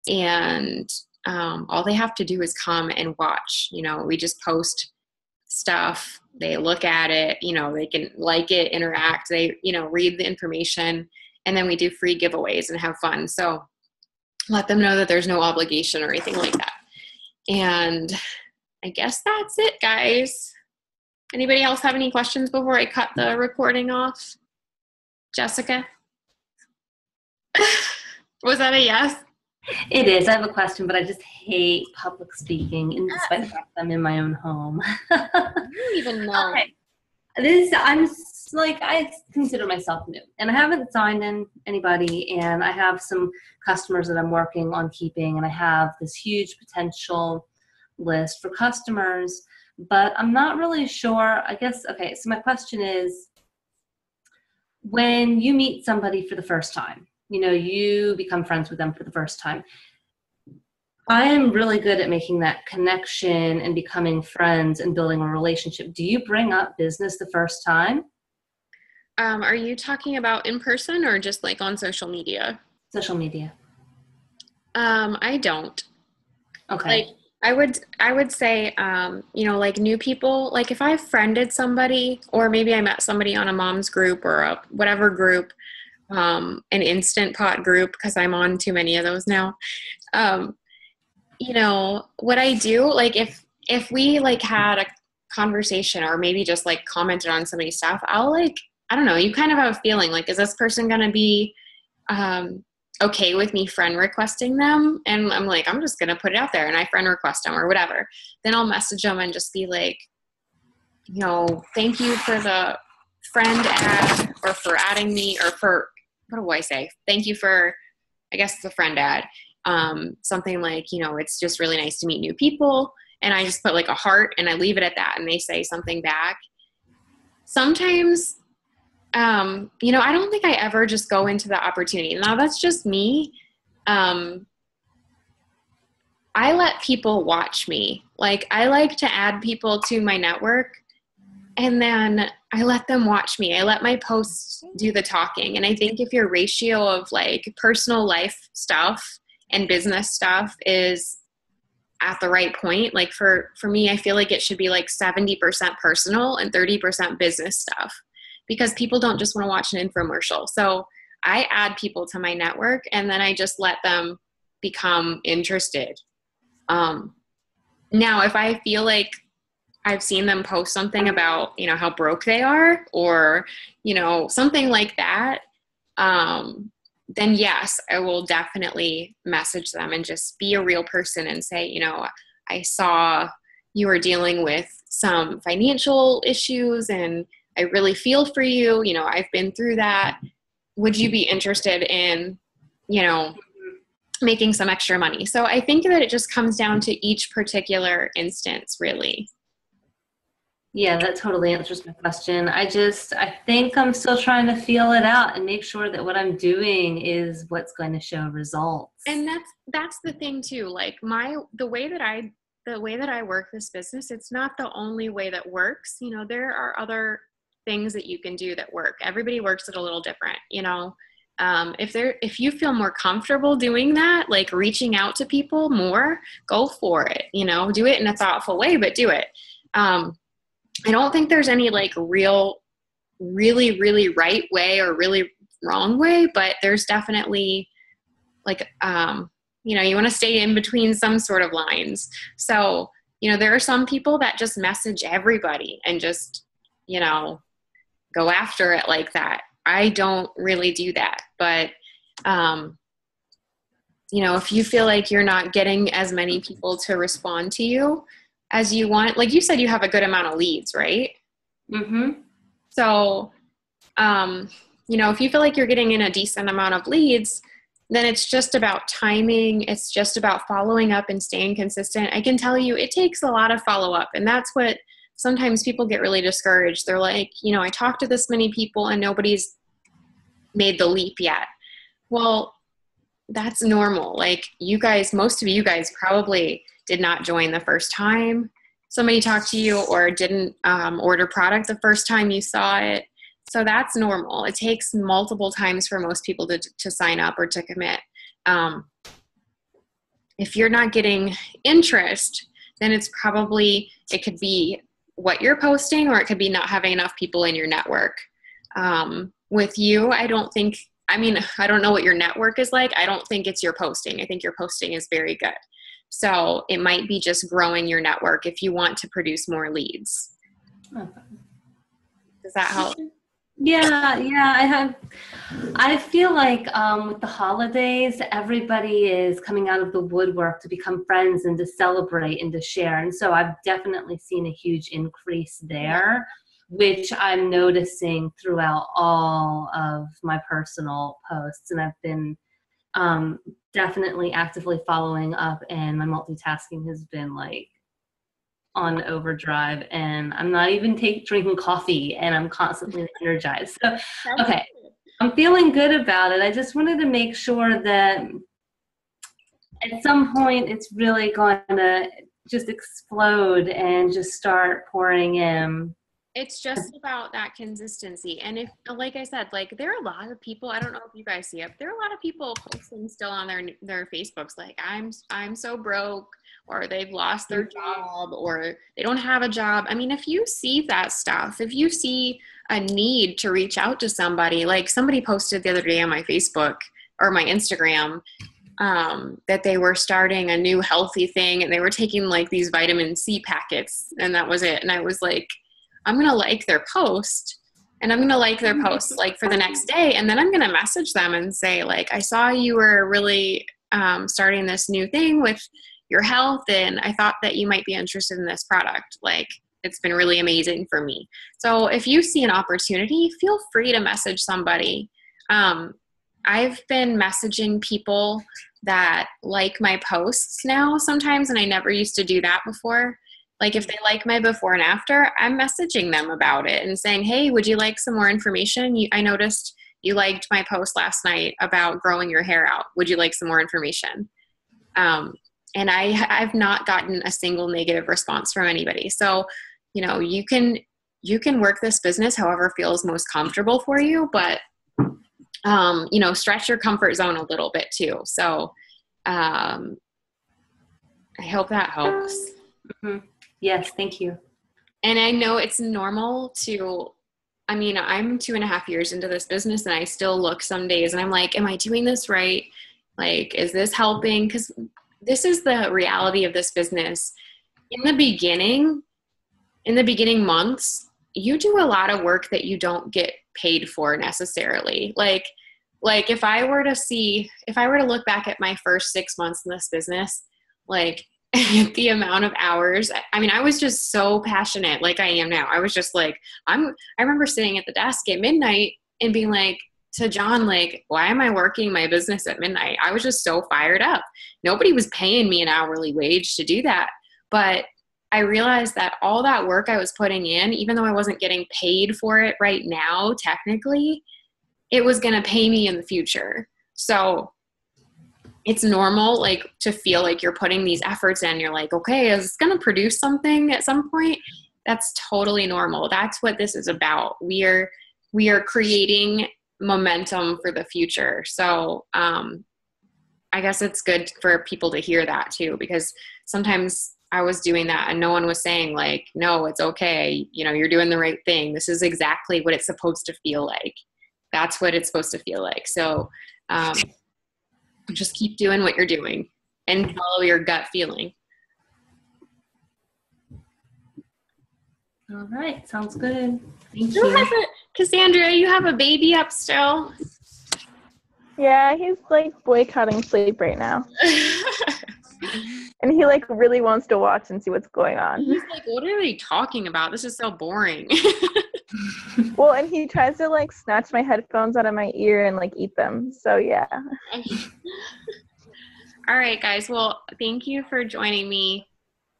And all they have to do is come and watch. We just post stuff. They look at it, they can like it, interact, they, read the information, and then we do free giveaways and have fun. So let them know that there's no obligation or anything like that. And I guess that's it, guys. Anybody else have any questions before I cut the recording off? Jessica? Was that a yes? It is. I have a question, but I just hate public speaking, and despite the fact that I'm in my own home. I don't even know. Okay. I consider myself new, and I haven't signed in anybody, and I have some customers that I'm working on keeping, and I have this huge potential list for customers, but I'm not really sure. Okay, so my question is, when you meet somebody for the first time, you become friends with them for the first time. I am really good at making that connection and becoming friends and building a relationship. Do you bring up business the first time? Are you talking about in person or just on social media? Social media. I don't. Okay. I would say, new people, if I friended somebody, or maybe I met somebody on a mom's group or a whatever group, an Instant Pot group, because I'm on too many of those now. What I do, if we had a conversation, or maybe just commented on somebody's stuff, I'll I don't know, you kind of have a feeling is this person going to be okay with me friend requesting them? And I'm I'm just going to put it out there, and I friend request them or whatever. Then I'll message them and just be thank you for the friend ad, or for adding me, or for, what do I say? Thank you for, I guess, the friend ad. Something it's just really nice to meet new people. And I just put a heart, and I leave it at that, and they say something back. Sometimes, I don't think I ever just go into the opportunity. Now, that's just me. I let people watch me. I like to add people to my network, and then I let them watch me. I let my posts do the talking. And I think if your ratio of personal life stuff and business stuff is at the right point, for me, I feel it should be 70% personal and 30% business stuff, because people don't just want to watch an infomercial. So I add people to my network, and then I just let them become interested. Now, if I feel I've seen them post something about, how broke they are, or, something like that, then yes, I will definitely message them and just be a real person and say, I saw you were dealing with some financial issues, and I really feel for you. I've been through that. Would you be interested in, making some extra money? So I think that it just comes down to each particular instance, really. Yeah, that totally answers my question. I think I'm still trying to feel it out and make sure that what I'm doing is what's going to show results. And that's the thing too. Like the way that I work this business, it's not the only way that works. You know, there are other things that you can do that work. Everybody works it a little different, you know. If you feel more comfortable doing that, like reaching out to people more, go for it, you know, do it in a thoughtful way, but do it. I don't think there's any like really, really right way or really wrong way, but there's definitely like, you know, you want to stay in between some sort of lines. So, you know, there are some people that just message everybody and just, you know, go after it like that. I don't really do that, but, you know, if you feel like you're not getting as many people to respond to you as you want, like you said, you have a good amount of leads, right? Mm-hmm. So, you know, if you feel like you're getting in a decent amount of leads, then it's just about timing. It's just about following up and staying consistent. I can tell you it takes a lot of follow up, and that's what sometimes people get really discouraged. They're like, you know, I talked to this many people and nobody's made the leap yet. Well, that's normal. Like most of you guys probably did not join the first time somebody talked to you or didn't order product the first time you saw it. So that's normal. It takes multiple times for most people to sign up or to commit. If you're not getting interest, then it could be what you're posting, or it could be not having enough people in your network. With you, I don't know what your network is like. I don't think it's your posting. I think your posting is very good. So it might be just growing your network if you want to produce more leads. Okay. Does that help? Yeah. I feel like with the holidays, everybody is coming out of the woodwork to become friends and to celebrate and to share. And so I've definitely seen a huge increase there, which I'm noticing throughout all of my personal posts. And I've been definitely actively following up, and my multitasking has been like on overdrive, and I'm not even drinking coffee, and I'm constantly energized. So, okay, I'm feeling good about it. I just wanted to make sure that at some point it's really going to just explode and just start pouring in. It's just about that consistency. And if, like I said, like there are a lot of people, I don't know if you guys see it, there are a lot of people posting still on their Facebooks, like I'm so broke, or they've lost their job, or they don't have a job. I mean, if you see that stuff, if you see a need to reach out to somebody, like somebody posted the other day on my Facebook or my Instagram, that they were starting a new healthy thing, and they were taking like these vitamin C packets, and that was it. And I was like, I'm going to like their post, and I'm going to like their post like for the next day. And then I'm going to message them and say, like, I saw you were really starting this new thing with your health, and I thought that you might be interested in this product. Like, it's been really amazing for me. So if you see an opportunity, feel free to message somebody. I've been messaging people that like my posts now sometimes, and I never used to do that before. Like if they like my before and after, I'm messaging them about it and saying, hey, would you like some more information? I noticed you liked my post last night about growing your hair out. Would you like some more information? And I've not gotten a single negative response from anybody. So, you know, you can work this business however feels most comfortable for you, but, you know, stretch your comfort zone a little bit too. So I hope that helps. Mm-hmm. Yes, thank you. And I know it's normal I'm 2.5 years into this business, and I still look some days and I'm like, am I doing this right? Like, is this helping? Because this is the reality of this business. In the beginning months, you do a lot of work that you don't get paid for necessarily. Like if I were to look back at my first 6 months in this business, like the amount of hours, I mean, I was just so passionate like I am now. I was just like, I remember sitting at the desk at midnight and being like to John, like, why am I working my business at midnight? I was just so fired up. Nobody was paying me an hourly wage to do that. But I realized that all that work I was putting in, even though I wasn't getting paid for it right now, technically, it was going to pay me in the future. So it's normal, like, to feel like you're putting these efforts in. You're like, okay, is this going to produce something at some point? That's totally normal. That's what this is about. We are creating momentum for the future. So I guess it's good for people to hear that too, because sometimes I was doing that and no one was saying like, no, it's okay. You know, you're doing the right thing. This is exactly what it's supposed to feel like. That's what it's supposed to feel like. So just keep doing what you're doing and follow your gut feeling. All right. Sounds good. Thank you. Cassandra, you have a baby up still? Yeah, he's like boycotting sleep right now. And he like really wants to watch and see what's going on. He's like, what are they talking about? This is so boring. Well, and he tries to like snatch my headphones out of my ear and like eat them. So yeah. All right, guys. Well, thank you for joining me.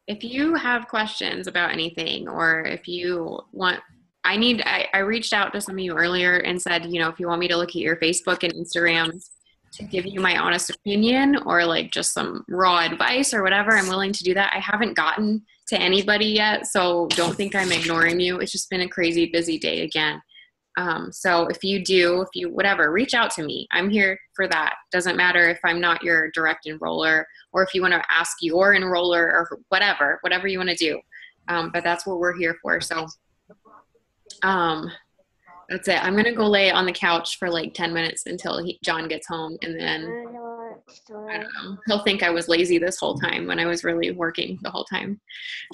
If you have questions about anything, or if you want, I reached out to some of you earlier and said, you know, if you want me to look at your Facebook and Instagram to give you my honest opinion or like just some raw advice or whatever, I'm willing to do that. I haven't gotten to anybody yet, so don't think I'm ignoring you. It's just been a crazy busy day again. So if you whatever, reach out to me. I'm here for that. Doesn't matter if I'm not your direct enroller, or if you want to ask your enroller, or whatever you want to do. But that's what we're here for. So that's it. I'm going to go lay on the couch for like 10 minutes until John gets home. And then, I don't know, he'll think I was lazy this whole time when I was really working the whole time.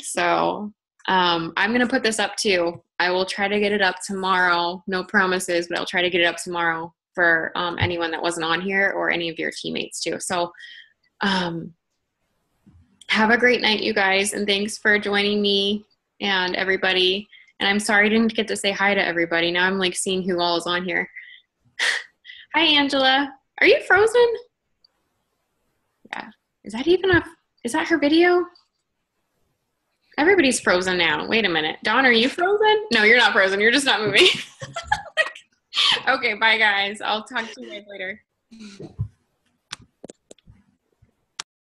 So I'm going to put this up too. I will try to get it up tomorrow. No promises, but I'll try to get it up tomorrow for anyone that wasn't on here, or any of your teammates too. So have a great night, you guys. And thanks for joining me and everybody. And I'm sorry I didn't get to say hi to everybody. Now I'm like seeing who all is on here. Hi, Angela. Are you frozen? Yeah. Is that her video? Everybody's frozen now. Wait a minute. Dawn, are you frozen? No, you're not frozen. You're just not moving. Okay, bye guys. I'll talk to you guys later.